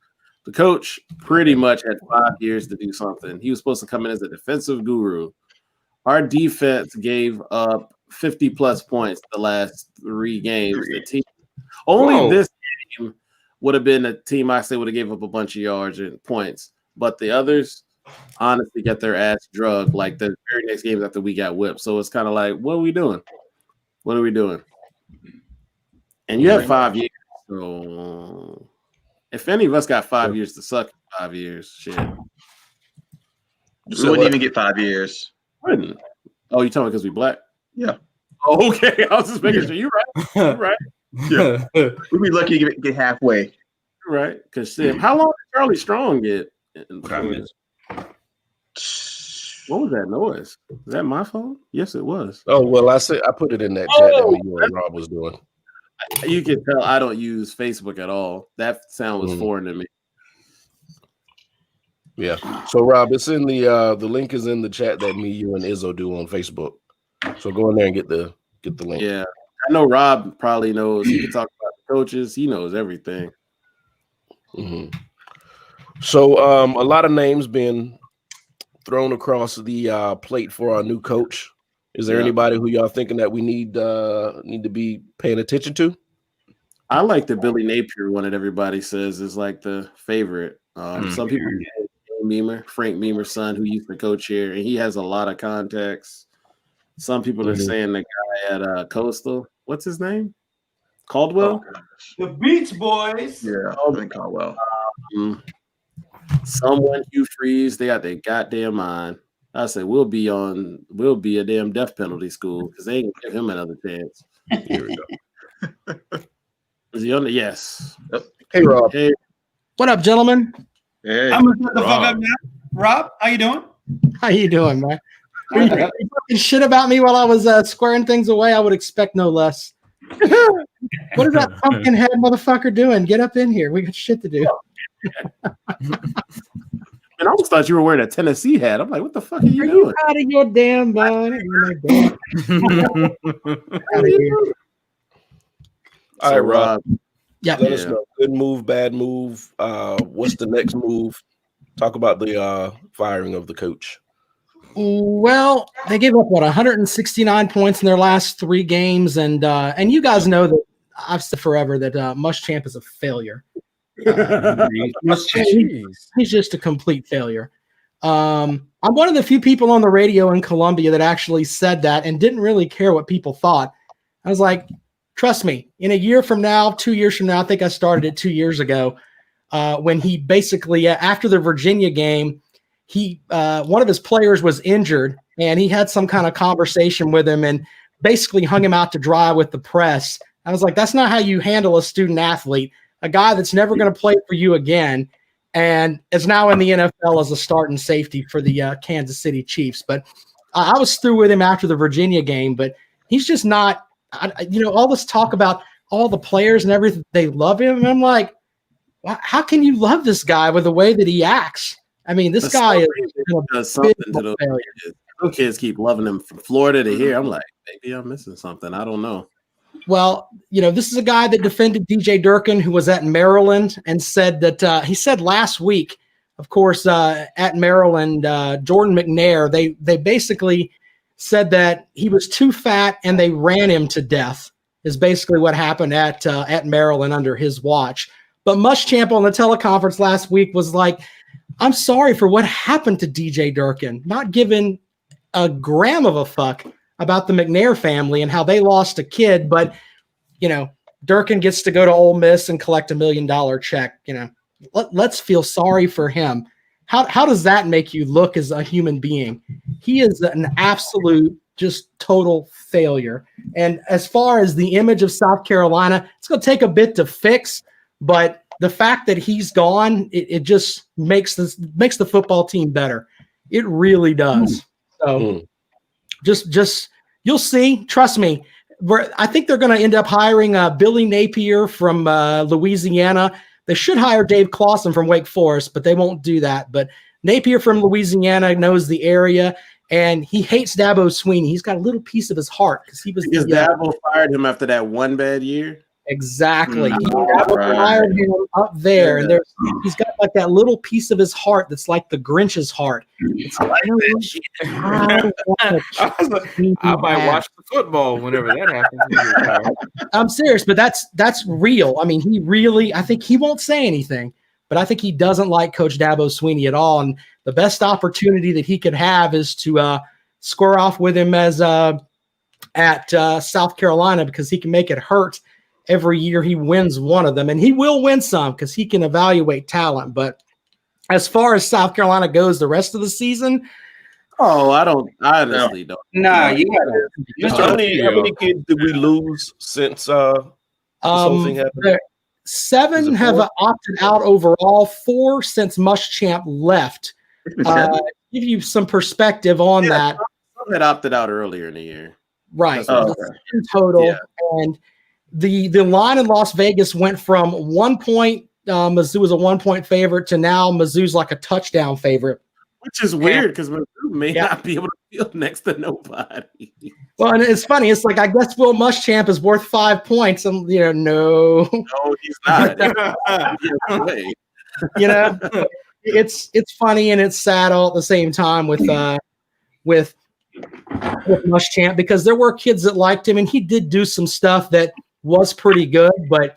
The coach pretty much had 5 years to do something. He was supposed to come in as a defensive guru. Our defense gave up 50 plus points the last 3 games. The team, only this game would have been a team I say would have gave up a bunch of yards and points, but the others honestly got their ass drugged like the very next games after we got whipped. So it's kind of like, what are we doing? What are we doing? And you have 5 years. So if any of us got 5 years to suck, 5 years, shit. We wouldn't even get 5 years. Wouldn't. Oh, you telling me because we black? Yeah. Oh, okay. I was just making sure. You're right. You're right. Yeah. We'd be lucky to get halfway. You're right. Because how long did Charlie Strong get? What was that noise? Is that my phone? Yes, it was. Oh well, I put it in that chat that you and Rob was doing. You can tell I don't use Facebook at all. That sound was foreign to me. Yeah. So Rob, it's in the link is in the chat that me, you, and Izzo do on Facebook. So go in there and get the link. Yeah. I know Rob probably knows. He can talk about the coaches. He knows everything. Mm-hmm. So a lot of names been thrown across the plate for our new coach. Is there anybody who y'all thinking that we need to be paying attention to? I like the Billy Napier one that everybody says is like the favorite. Some people Frank Beamer's son, who used to coach here, and he has a lot of contacts. Some people are saying the guy at Coastal, what's his name? Caldwell? The Beach Boys. Yeah, I think Caldwell. Someone Hugh Freeze, they got their goddamn mind. I say we'll be a damn death penalty school because they ain't give him another chance. Here we go. Is he on the yes? Hey Rob. Hey, What up, gentlemen? Hey, I'm gonna shut the fuck up now. Rob, how you doing? How you doing, man? Are you talking shit about me while I was squaring things away? I would expect no less. What is that pumpkin head motherfucker doing? Get up in here. We got shit to do. and I almost thought you were wearing a Tennessee hat. I'm like, what the fuck are you Are doing? you out of your damn mind? Out of here. All right, Rob. Yeah. Let us know. Good move, bad move. What's the next move? Talk about the firing of the coach. Well, they gave up 169 points in their last 3 games, and you guys know that I've said forever that Muschamp is a failure. He's just a complete failure. I'm one of the few people on the radio in Columbia that actually said that and didn't really care what people thought. I was like, trust me, in a year from now, 2 years from now, I think I started it 2 years ago, when he basically, after the Virginia game, one of his players was injured and he had some kind of conversation with him and basically hung him out to dry with the press. I was like, that's not how you handle a student athlete, a guy that's never going to play for you again and is now in the NFL as a starting safety for the Kansas City Chiefs. But I was through with him after the Virginia game, but he's just not, all this talk about all the players and everything, they love him. And I'm like, how can you love this guy with the way that he acts? I mean, this guy does something to those kids. Those kids keep loving him from Florida to here. I'm like, maybe I'm missing something. I don't know. Well, this is a guy that defended DJ Durkin, who was at Maryland, and said that he said last week, of course, at Maryland, Jordan McNair, they basically said that he was too fat and they ran him to death, is basically what happened at Maryland under his watch. But Muschamp on the teleconference last week was like, I'm sorry for what happened to DJ Durkin, not giving a gram of a fuck about the McNair family and how they lost a kid. But, Durkin gets to go to Ole Miss and collect $1 million check. Let's feel sorry for him. How does that make you look as a human being? He is an absolute, just total failure. And as far as the image of South Carolina, it's going to take a bit to fix, but the fact that he's gone, it just makes the football team better. It really does. So just you'll see. Trust me. I think they're going to end up hiring Billy Napier from Louisiana. They should hire Dave Clawson from Wake Forest, but they won't do that. But Napier from Louisiana knows the area, and he hates Dabo Swinney. He's got a little piece of his heart because he was. Because Dabo fired him after that one bad year. Exactly. Dabo hired him up there, and he's got like that little piece of his heart that's like the Grinch's heart. It's like, I might watch the football whenever that happens. I'm serious, but that's real. I mean, I think he won't say anything, but I think he doesn't like Coach Dabo Swinney at all. And the best opportunity that he could have is to square off with him as at South Carolina, because he can make it hurt every year he wins one of them, and he will win some because he can evaluate talent. But as far as South Carolina goes the rest of the season, I honestly don't. Nah, you How many kids did we lose since this whole thing happened? 7 have opted out overall, 4 since Muschamp left. Give you some perspective on that. Some had opted out earlier in the year. Right. In total. Yeah. And the line in Las Vegas went from 1 point, Mizzou was a 1 point favorite, to now Mizzou's like a touchdown favorite. Which is weird because Mizzou may not be able to field next to nobody. Well, and it's funny. It's like, I guess Will Muschamp is worth 5 points. And, no. No, he's not. It's funny and it's sad all at the same time with Muschamp, because there were kids that liked him and he did do some stuff that was pretty good, but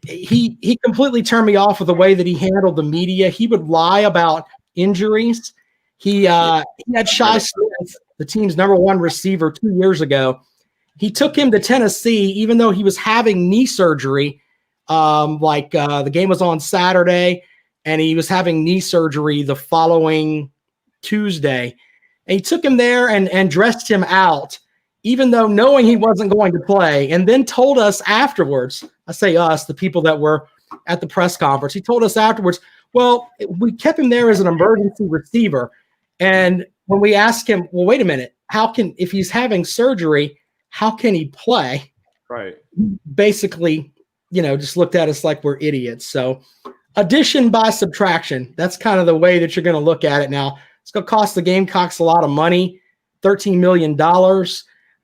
he completely turned me off with the way that he handled the media. He would lie about injuries. He had Shi Smith, the team's #1 receiver, 2 years ago. He took him to Tennessee, even though he was having knee surgery. The game was on Saturday, and he was having knee surgery the following Tuesday. And he took him there and dressed him out, even though knowing he wasn't going to play, and then told us afterwards, I say us, the people that were at the press conference, he told us afterwards, well, we kept him there as an emergency receiver. And when we asked him, well, wait a minute, if he's having surgery, how can he play? Right. Basically, just looked at us like we're idiots. So addition by subtraction, that's kind of the way that you're going to look at it now. It's going to cost the Gamecocks a lot of money, $13 million.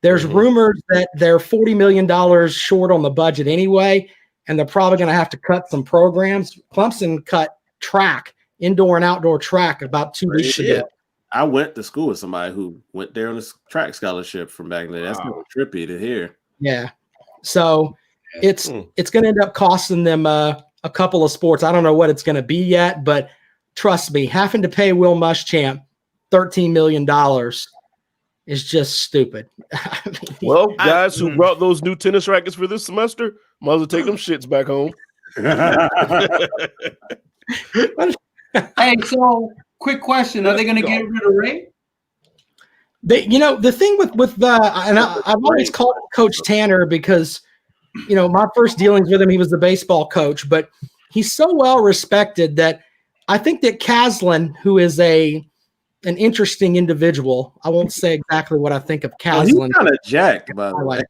There's rumors that they're $40 million short on the budget anyway, and they're probably going to have to cut some programs. Clemson cut track, indoor and outdoor track, about 2 weeks ago. I went to school with somebody who went there on a track scholarship from back then. That's not trippy to hear. Yeah. So it's going to end up costing them a couple of sports. I don't know what it's going to be yet, but trust me, having to pay Will Muschamp $13 million is just stupid. I mean, Well, guys who brought those new tennis rackets for this semester, might as well take them shits back home. Hey, so quick question: are they going to get rid of Ray? The thing with I've always called him Coach Tanner because, my first dealings with him, he was the baseball coach, but he's so well respected that I think that Caslin, who is an interesting individual, I won't say exactly what I think of Caslin. He's kind of jacked, by the way.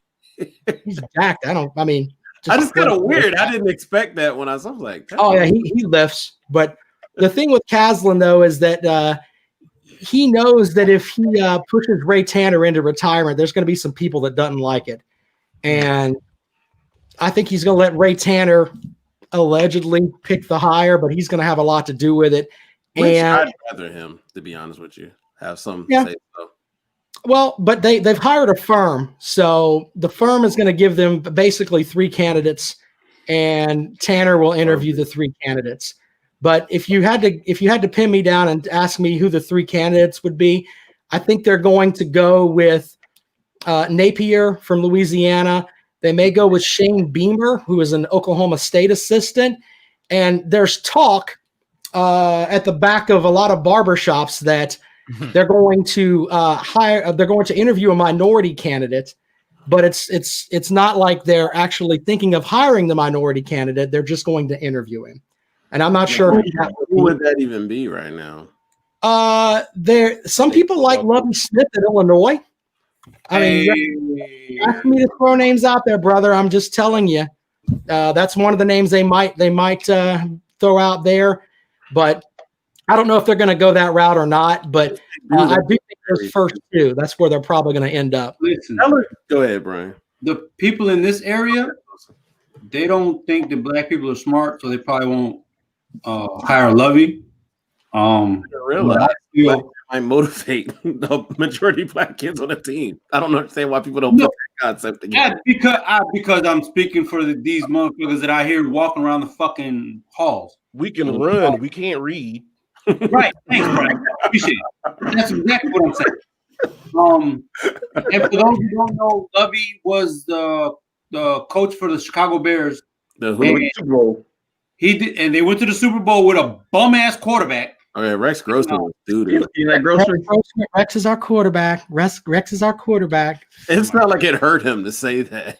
He's jacked. I just kind of weird. I didn't expect that when I was like, oh yeah, he lifts. But the thing with Caslin though is that he knows that if he pushes Ray Tanner into retirement, there's going to be some people that doesn't like it, and I think he's going to let Ray Tanner allegedly pick the hire, but he's going to have a lot to do with it. I'd rather him, to be honest with you, have some say so. Well, but they've hired a firm, so the firm is going to give them basically 3 candidates, and Tanner will interview the 3 candidates. But if you had to pin me down and ask me who the 3 candidates would be, I think they're going to go with Napier from Louisiana. They may go with Shane Beamer, who is an Oklahoma State assistant. And there's talk at the back of a lot of barbershops that they're going to they're going to interview a minority candidate, but it's not like they're actually thinking of hiring the minority candidate. They're just going to interview him. And I'm not sure who would that even be right now. Some people like Lovie Smith at Illinois. I mean, ask me to throw names out there, brother. I'm just telling you. That's one of the names they might throw out there, but I don't know if they're going to go that route or not. But I do think those first 2, that's where they're probably going to end up. Listen, go ahead, Brian. The people in this area, they don't think that black people are smart, so they probably won't hire Lovey. Might motivate the majority of black kids on the team. I don't understand why people don't put that concept together. Because I'm speaking for these motherfuckers that I hear walking around the fucking halls. We can run, we can't read. Right. Thanks, Brian. Appreciate it. That's exactly what I'm saying. And for those who don't know, Lovey was the coach for the Chicago Bears. Super Bowl. He did, and they went to the Super Bowl with a bum ass quarterback. Okay, Rex Grossman was dude. Rex is our quarterback. Rex is our quarterback. It's not like it hurt him to say that.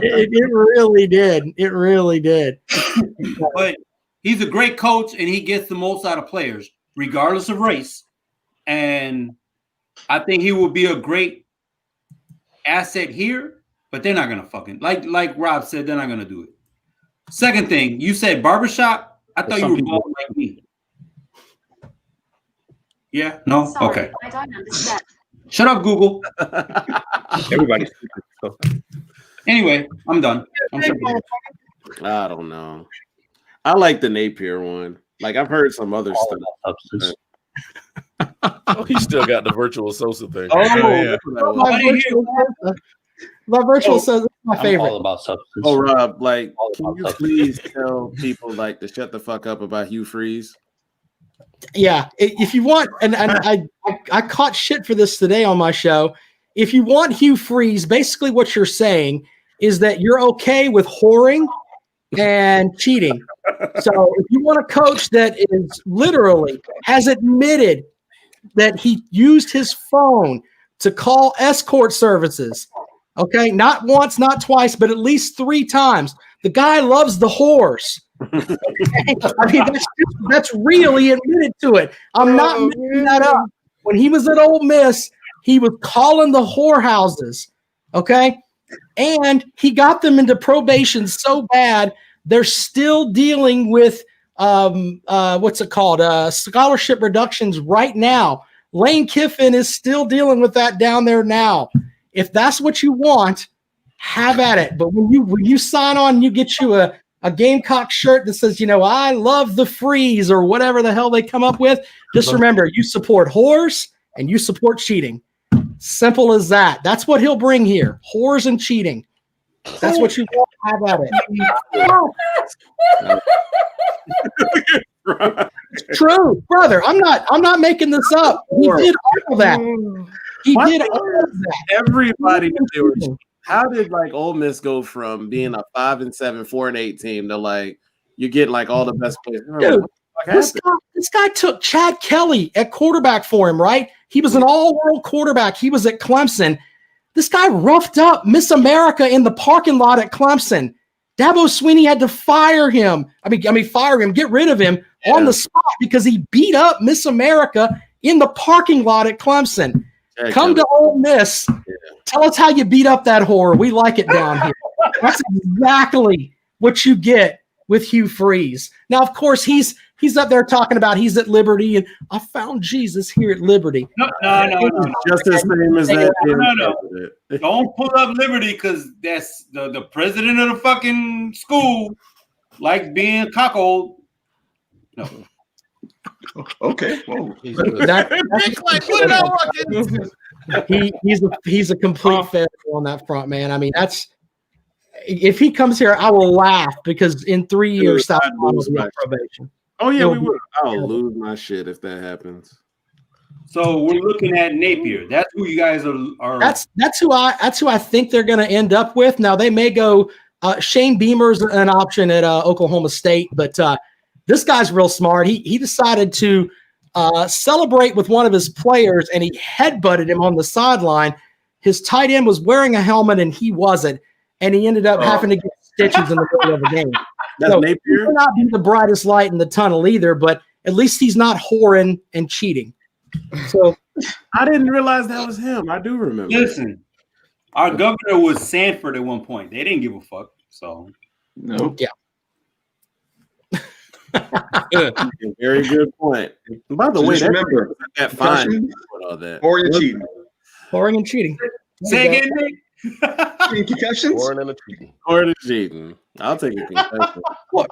It really did. It really did. But he's a great coach, and he gets the most out of players, regardless of race. And I think he will be a great asset here, but they're not gonna fucking like Rob said, they're not gonna do it. Second thing, you said barbershop. I thought you were bald like me. Yeah, no, sorry, okay. I don't understand. Shut up, Google. Everybody's Anyway, I'm done. I don't know. I like the Napier one. Like I've heard some other stuff. Oh, he still got the virtual Sosa thing. Oh, yeah. My virtual Sosa is my favorite. All about substance. Oh, Rob, like, can you please tell people like to shut the fuck up about Hugh Freeze? Yeah, if you want, and I caught shit for this today on my show. If you want Hugh Freeze, basically what you're saying is that you're okay with whoring and cheating. So if you want a coach that is literally has admitted that he used his phone to call escort services, okay, not once, not twice, but at least 3 times. The guy loves the whores. I mean, that's really admitted to it. I'm not making that up. When he was at Ole Miss, he was calling the whorehouses, okay? And he got them into probation so bad, they're still dealing with what's it called? Scholarship reductions right now. Lane Kiffin is still dealing with that down there now. If that's what you want, have at it. But when you sign on, you get you a Gamecock shirt that says, I love the Freeze or whatever the hell they come up with. Just remember, you support whores and you support cheating. Simple as that. That's what he'll bring here. Whores and cheating. That's what you want. Have at it. It's true, brother. I'm not making this up. He did all of that. He did all of that. Everybody knew they were cheating. How did like Ole Miss go from being a 5-7, 4-8 team to like you get like all the best players? Dude, this guy took Chad Kelly at quarterback for him, right? He was an all-world quarterback. He was at Clemson. This guy roughed up Miss America in the parking lot at Clemson. Dabo Swinney had to fire him. Fire him, get rid of him on the spot because he beat up Miss America in the parking lot at Clemson. Come to Ole Miss. Tell us how you beat up that whore. We like it down here. That's exactly what you get with Hugh Freeze. Now, of course, he's up there talking about he's at Liberty and I found Jesus here at Liberty. No. Just as famous as that. No. Don't pull up Liberty because that's the president of the fucking school, like being cuckold. No. Okay. Whoa. He's a complete failure on that front, man. I mean, that's if he comes here, I will laugh because in 3 years, South Carolina will be on probation. Oh yeah, we will. I'll lose my shit if that happens. So we're looking at Napier. That's who you guys are. That's who I think they're going to end up with. Now they may go. Shane Beamer's an option at Oklahoma State, but this guy's real smart. He decided to celebrate with one of his players, and he headbutted him on the sideline. His tight end was wearing a helmet, and he wasn't, and he ended up having to get stitches in the middle of the game. That's so Napier. He may not be the brightest light in the tunnel either, but at least he's not whoring and cheating. So I didn't realize that was him. I do remember. Listen, our governor was Sanford at one point. They didn't give a fuck. So No. Yeah. Very good point. And by the way, Just remember that fine concussion all that. or you're cheating. whoring and cheating. say again, Nick. Concussions. Warren and a cheating. Or the cheating. I'll take a concussion.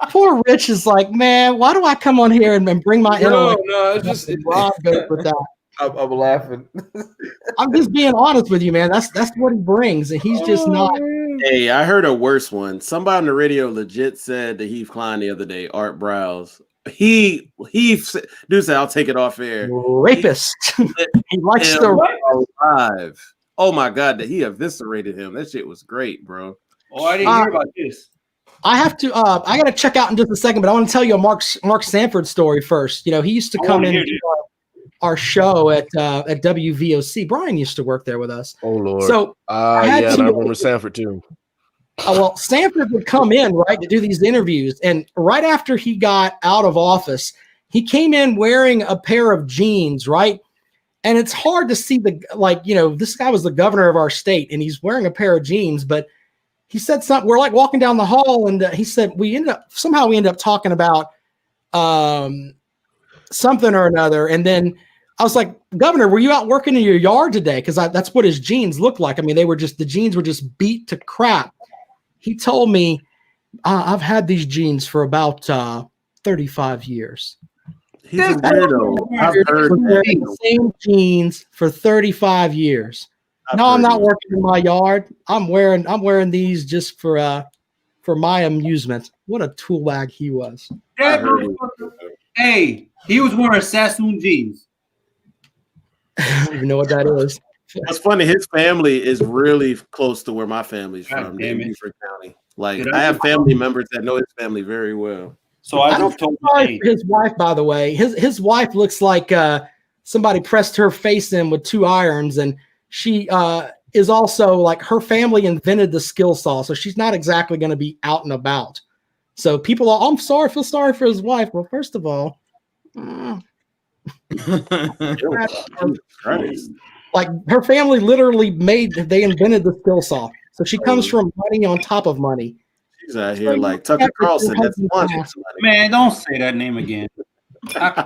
Poor Rich is like, man, why do I come on here and bring my intellect? No, it's just Rob goes with that. I'm laughing. I'm just being honest with you, man. That's what he brings, and he's just not. Hey, I heard a worse one. Somebody on the radio legit said to Heath Klein the other day, Art Browse. Dude said, I'll take it off air. Rapist. He likes Him to. alive. Oh my God, that he eviscerated him. That shit was great, bro. Oh, I didn't hear about this. I have to. I got to check out in just a second, but I want to tell you a Mark Sanford story first. You know, he used to come in our show at WVOC. Brian used to work there with us. Oh Lord. So I remember Sanford too. Well, Sanford would come in, right, to do these interviews. And right after he got out of office, he came in wearing a pair of jeans, right? And it's hard to see this guy was the governor of our state and he's wearing a pair of jeans, but he said something. We're like walking down the hall and he said, we ended up talking about something or another. And then I was like, Governor, were you out working in your yard today? Because that's what his jeans looked like. I mean, the jeans were just beat to crap. He told me, I've had these jeans for about 35 years. He's a weirdo. I've heard the same jeans for 35 years. No, I'm not working in my yard. I'm wearing these just for my amusement. What a tool bag he was. Hey, he was wearing Sassoon jeans. I don't even know what that is. It's funny. His family is really close to where my family's from, in Beaufort County. Like, I have family members that know his family very well. So I just told his wife, by the way, his wife looks like somebody pressed her face in with 2 irons, and she is also like her family invented the skill saw, so she's not exactly going to be out and about. So people are, I'm sorry, feel sorry for his wife. Well, first of all, like her family literally they invented the skill saw. So she comes from money on top of money. She's out here like Tucker Carlson. That's one. Man, don't say that name again. I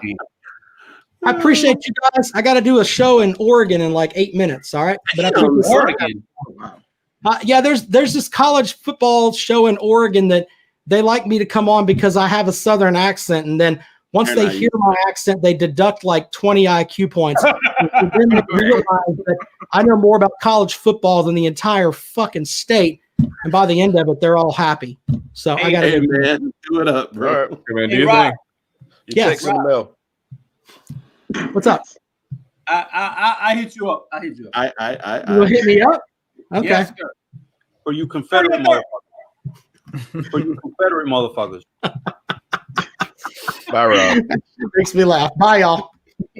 appreciate you guys. I got to do a show in Oregon in like 8 minutes. All right, but I appreciate Oregon. Yeah, there's this college football show in Oregon that they like me to come on because I have a Southern accent, and then once they hear my accent, they deduct like 20 IQ points. And then they realize that I know more about college football than the entire fucking state. and by the end of it, they're all happy. So I got to Hey man, do it up, bro. All right. Okay, man, do Hey, your Rob. thing. Your Yes. check's in the mail. What's up? I hit you up. I hit you up. You gonna hit me up? Okay. Yes, sir. For you Confederate motherfuckers. For you Confederate motherfuckers. Bye, Rob. It makes me laugh. Bye, y'all.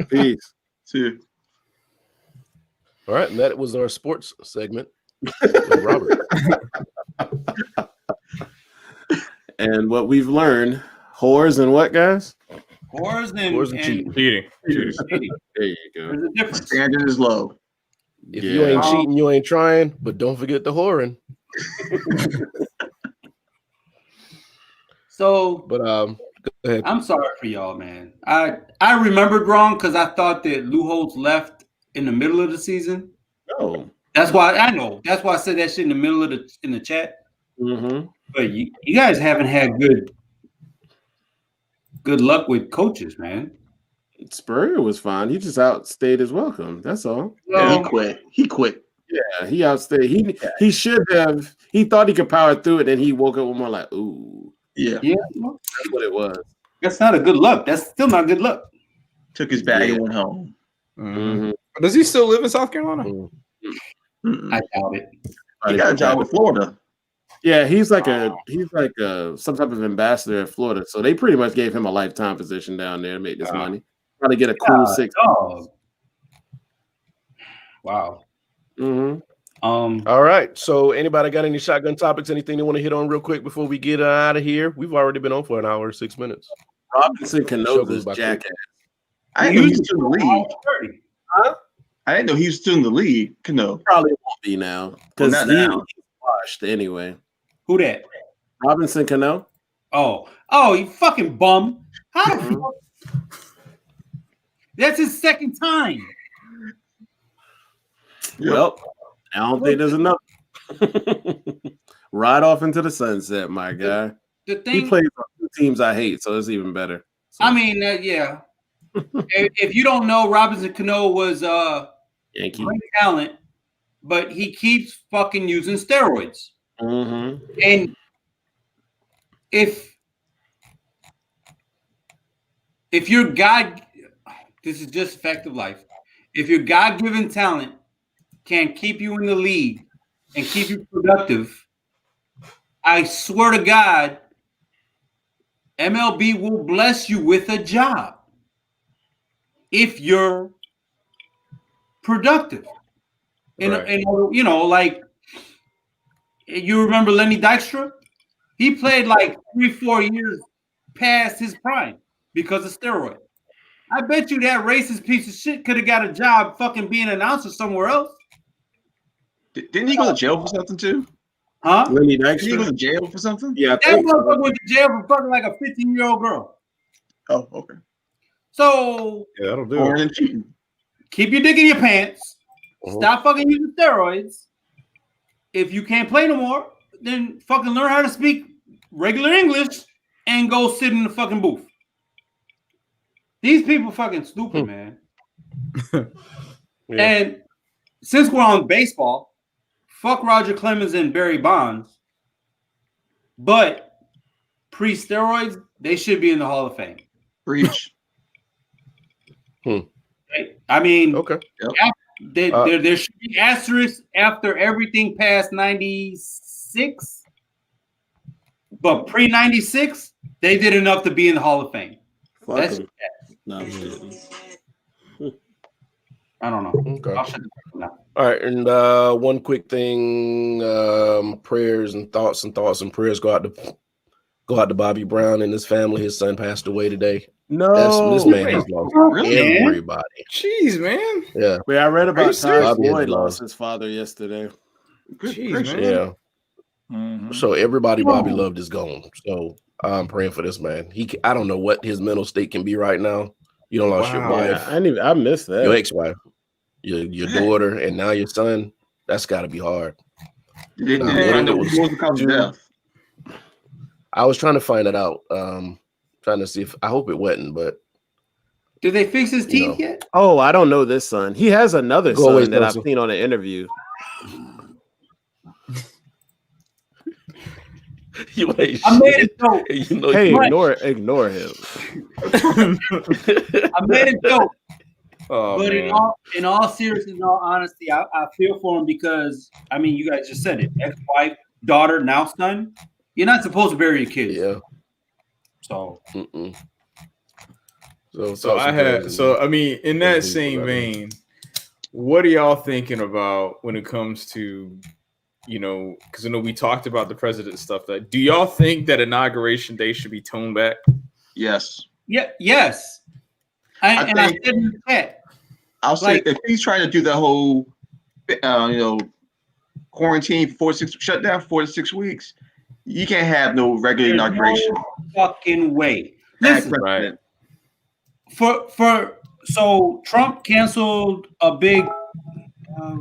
Peace. Too. All right, and that was our sports segment with Robert. And what we've learned, whores and what, guys? Whores Whores and cheating. Cheating. cheating. There you go. There's a difference. Standard is low. If you ain't cheating, you ain't trying. But don't forget the whoring. So, But go ahead. I'm sorry for y'all, man. I remembered wrong because I thought that Lou Holtz left in the middle of the season. Oh. That's why I know. That's why I said that shit in the middle of the chat. Mm-hmm. But you guys haven't had good luck with coaches, man. Spurrier was fine. He just outstayed his welcome. That's all. Yeah, he Well, quit. He quit. Yeah, he outstayed. He should have. He thought he could power through it, and he woke up one more like, ooh, Yeah. yeah, that's what it was. that's not a good luck. That's still not good luck. Took his bag Yeah. and went home. Mm-hmm. Does he still live in South Carolina? Mm-mm. I doubt it. He got a job with Florida. Yeah, he's like some type of ambassador in Florida. So they pretty much gave him a lifetime position down there to make this money. Trying to get a cool six. Oh, wow. Mm-hmm. All right. So anybody got any shotgun topics? Anything they want to hit on real quick before we get out of here? We've already been on for an hour and 6 minutes. Robinson Cano Show this goes by jackass. I didn't know he was still in the league. 30. I didn't know he was still in the league. No. Probably won't be now because Well, not he's now. washed anyway. Who that? Robinson Cano. Oh, you fucking bum. How the fuck? That's his second time. Yep. Well, I don't think there's enough. Ride off into the sunset, my guy. The He thing, plays on two teams I hate, so it's even better. So, I mean, yeah. if you don't know, Robinson Cano was Yankee. great talent, but he keeps fucking using steroids. Mm-hmm. And if your God, this is just fact of life. If your God-given talent can keep you in the league and keep you productive, I swear to God, MLB will bless you with a job if you're productive. And, Right. and you know, like you remember Lenny Dykstra? He played like 3-4 years past his prime because of steroids. I bet you that racist piece of shit could have got a job fucking being an announcer somewhere else. Didn't he go to jail for something too? Huh? Lenny Didn't he go Dykstra. to jail for something? Yeah, I That think so. motherfucker went to jail for fucking like a 15-year-old girl. Oh, okay. So Yeah, that'll do Or it. in cheating. keep your dick in your pants. Mhm. Stop fucking using steroids. If you can't play no more, then fucking learn how to speak regular English and go sit in the fucking booth. These people fucking stupid, man. Yeah. And since we're on baseball, fuck Roger Clemens and Barry Bonds. But pre-steroids, they should be in the Hall of Fame. Preach. Right? I mean, Okay. there should be asterisks after everything past 96. But pre-96, they did enough to be in the Hall of Fame. Fuck That's him. No, I'm kidding. I don't know. Okay. I'll shut the fuck up now. All right, and one quick thing: prayers and thoughts and prayers go out to Bobby Brown and his family. His son passed away today. This man has lost Really? everybody. Jeez, man. Yeah, Wait, I read you about serious? Todd Bobby had Floyd lost. lost his father yesterday. Good Jeez, gracious. man. yeah. Mhm. So everybody Bobby loved is gone. So I'm praying for this man. I don't know what his mental state can be right now. You don't lost your Wow. wife, I missed that. your ex-wife, your daughter, and now your son. That's got to be hard. Did Nah, they find out what what it was the cause of death? I was trying to find it out. Trying to see if I hope it wasn't, but Did they fix his You teeth know. yet? Oh, I don't know this son. He has another Go away, son that I've Spencer. seen on an interview. You ain't I made shit. it dope. You know, Hey, you- ignore him. I made it dope. Oh, But man. in all seriousness, in all honesty, I feel for him because I mean, you guys just said it: ex-wife, daughter, now son. You're not supposed to bury your kids. yeah. So Mm-mm. So I mean, in that Everything same about it. vein, what are y'all thinking about when it comes to, you know, because I know we talked about the president stuff. That do y'all think that Inauguration Day should be toned back? Yes. yeah, yes. I think- said in the chat. I'll say Like- if he's trying to do the whole, quarantine for 4 to 6 shutdown 4 to 6 weeks, you can't have no regular There's inauguration. no fucking way. Bad Listen, precedent. So Trump canceled a big.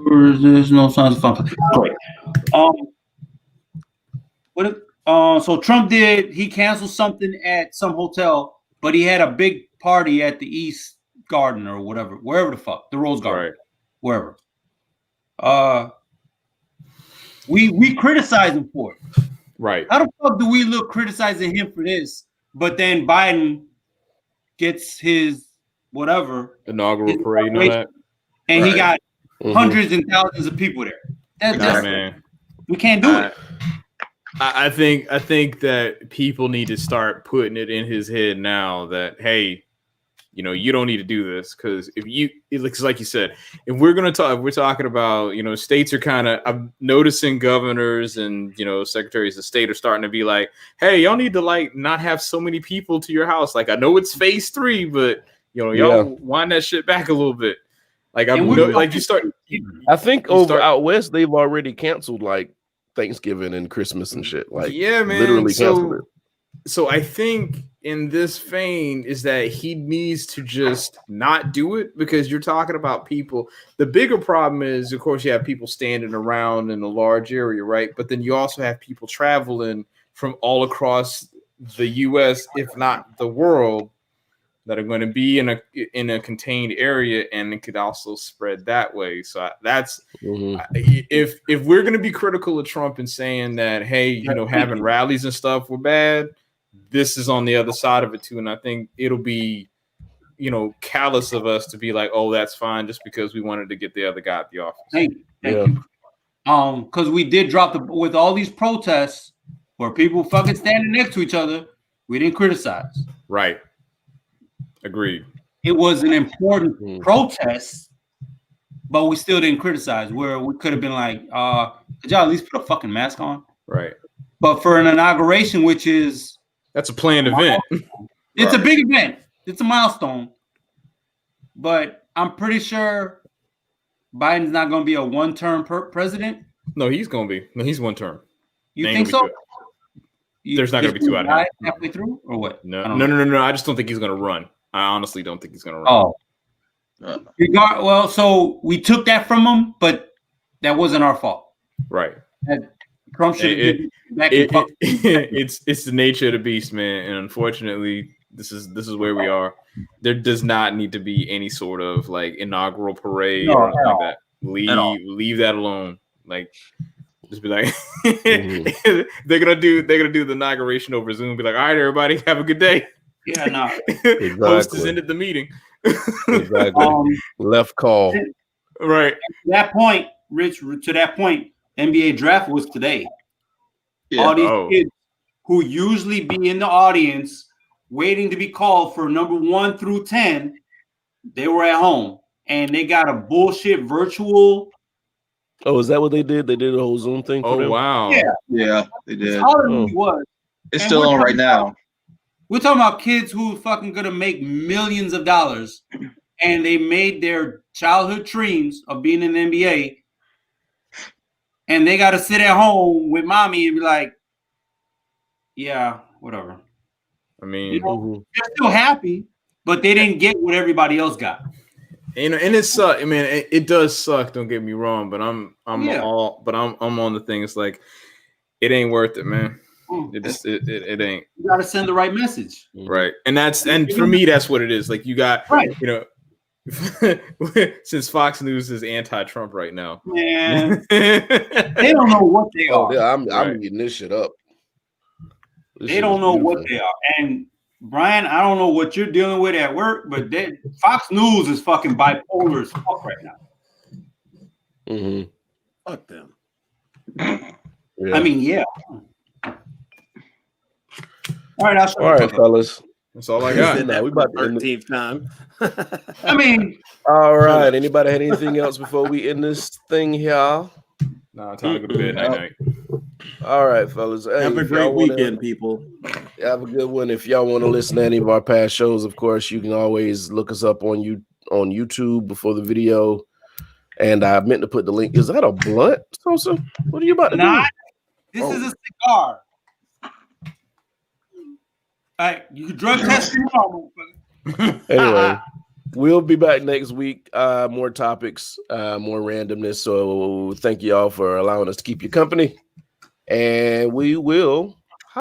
There's no signs of fun. Great. So Trump he canceled something at some hotel, but he had a big party at the East Garden or whatever, wherever the fuck, the Rose Garden, wherever. We criticize him for it. Right. How the fuck do we look criticizing him for this, but then Biden gets his whatever Inaugural parade and all that. and he got Mhm. hundreds and thousands of people there. Nah, man. We can't do it. I think that people need to start putting it in his head now that, hey, you know, you don't need to do this, because it looks like you said, if we're talking about, you know, states are kind of, I'm noticing governors and, you know, secretaries of state are starting to be like, hey, y'all need to like not have so many people to your house. Like, I know it's phase 3, but you know, y'all wind that shit back a little bit. Like, I think out west they've already canceled like Thanksgiving and Christmas and shit. Like, yeah, man. literally canceled it. So I think in this vein is that he needs to just not do it, because you're talking about people. The bigger problem is, of course, you have people standing around in a large area, right? But then you also have people traveling from all across the U.S., if not the world, that are going to be in a contained area, and it could also spread that way. So that's if we're going to be critical of Trump and saying that, hey, you know, having rallies and stuff were bad, this is on the other side of it too. And I think it'll be, you know, callous of us to be like, oh, that's fine, just because we wanted to get the other guy at the office. Thank you. Because we did drop with all these protests where people fucking standing next to each other, we didn't criticize. Right. Agreed. It was an important protest, but we still didn't criticize, where we could have been like, could y'all at least put a fucking mask on? Right. But for an inauguration, which is that's a planned event. It's a big event. It's a milestone. But I'm pretty sure Biden's not going to be a one-term president. No, he's going to be. No, he's one term. You think so? There's not going to be two out of him. Halfway through, or what? No. I just don't think he's going to run. I honestly don't think he's going to run. Oh. Well, so we took that from him, but that wasn't our fault. Right. Trump should have been back it's the nature of the beast, man. And unfortunately, this is where we are. There does not need to be any sort of like inaugural parade or anything like that. Leave that alone. Like, just be like, they're gonna do the inauguration over Zoom. Be like, all right, everybody, have a good day. Yeah, no. Exactly. Host has ended the meeting. Exactly. Left call. Right. To that point, Rich. To that point, NBA draft was today. Yeah. All these kids who usually be in the audience waiting to be called for number 1 through 10, they were at home and they got a bullshit virtual. Oh, is that what they did? They did a whole Zoom thing. Oh, wow. Yeah, they did. All it really was. It's still on right now. We're talking about kids who fucking gonna make millions of dollars, and they made their childhood dreams of being in the NBA, and they got to sit at home with mommy and be like, yeah, whatever. I mean, you know, they're still happy, but they didn't get what everybody else got. And it sucks. I mean, it does suck. Don't get me wrong, but I'm on the things like it ain't worth it, man. It ain't. You got to send the right message, right? And for me, that's what it is. Like you got, you know, since Fox News is anti-Trump right now, man, they don't know what they are. Yeah, I'm eating this shit up. They don't know what they are. And Brian, I don't know what you're dealing with at work, but Fox News is fucking bipolar as fuck right now. Mm-hmm. Fuck them. Yeah. I mean, yeah. All right, all right, fellas. That's all I got. Nah, we about to end 13th time. I mean, all right. Anybody had anything else before we end this thing here? No, time to go to bed. Night. All right, fellas. Hey, Have a great weekend, people. Have a good one. If y'all want to listen to any of our past shows, of course, you can always look us up on YouTube before the video. And I meant to put the link. Is that a blunt, Sosa? What are you about to do? This is a cigar. You can drug test your mama. Anyway, we'll be back next week. More topics, more randomness. So thank you all for allowing us to keep you company. And we will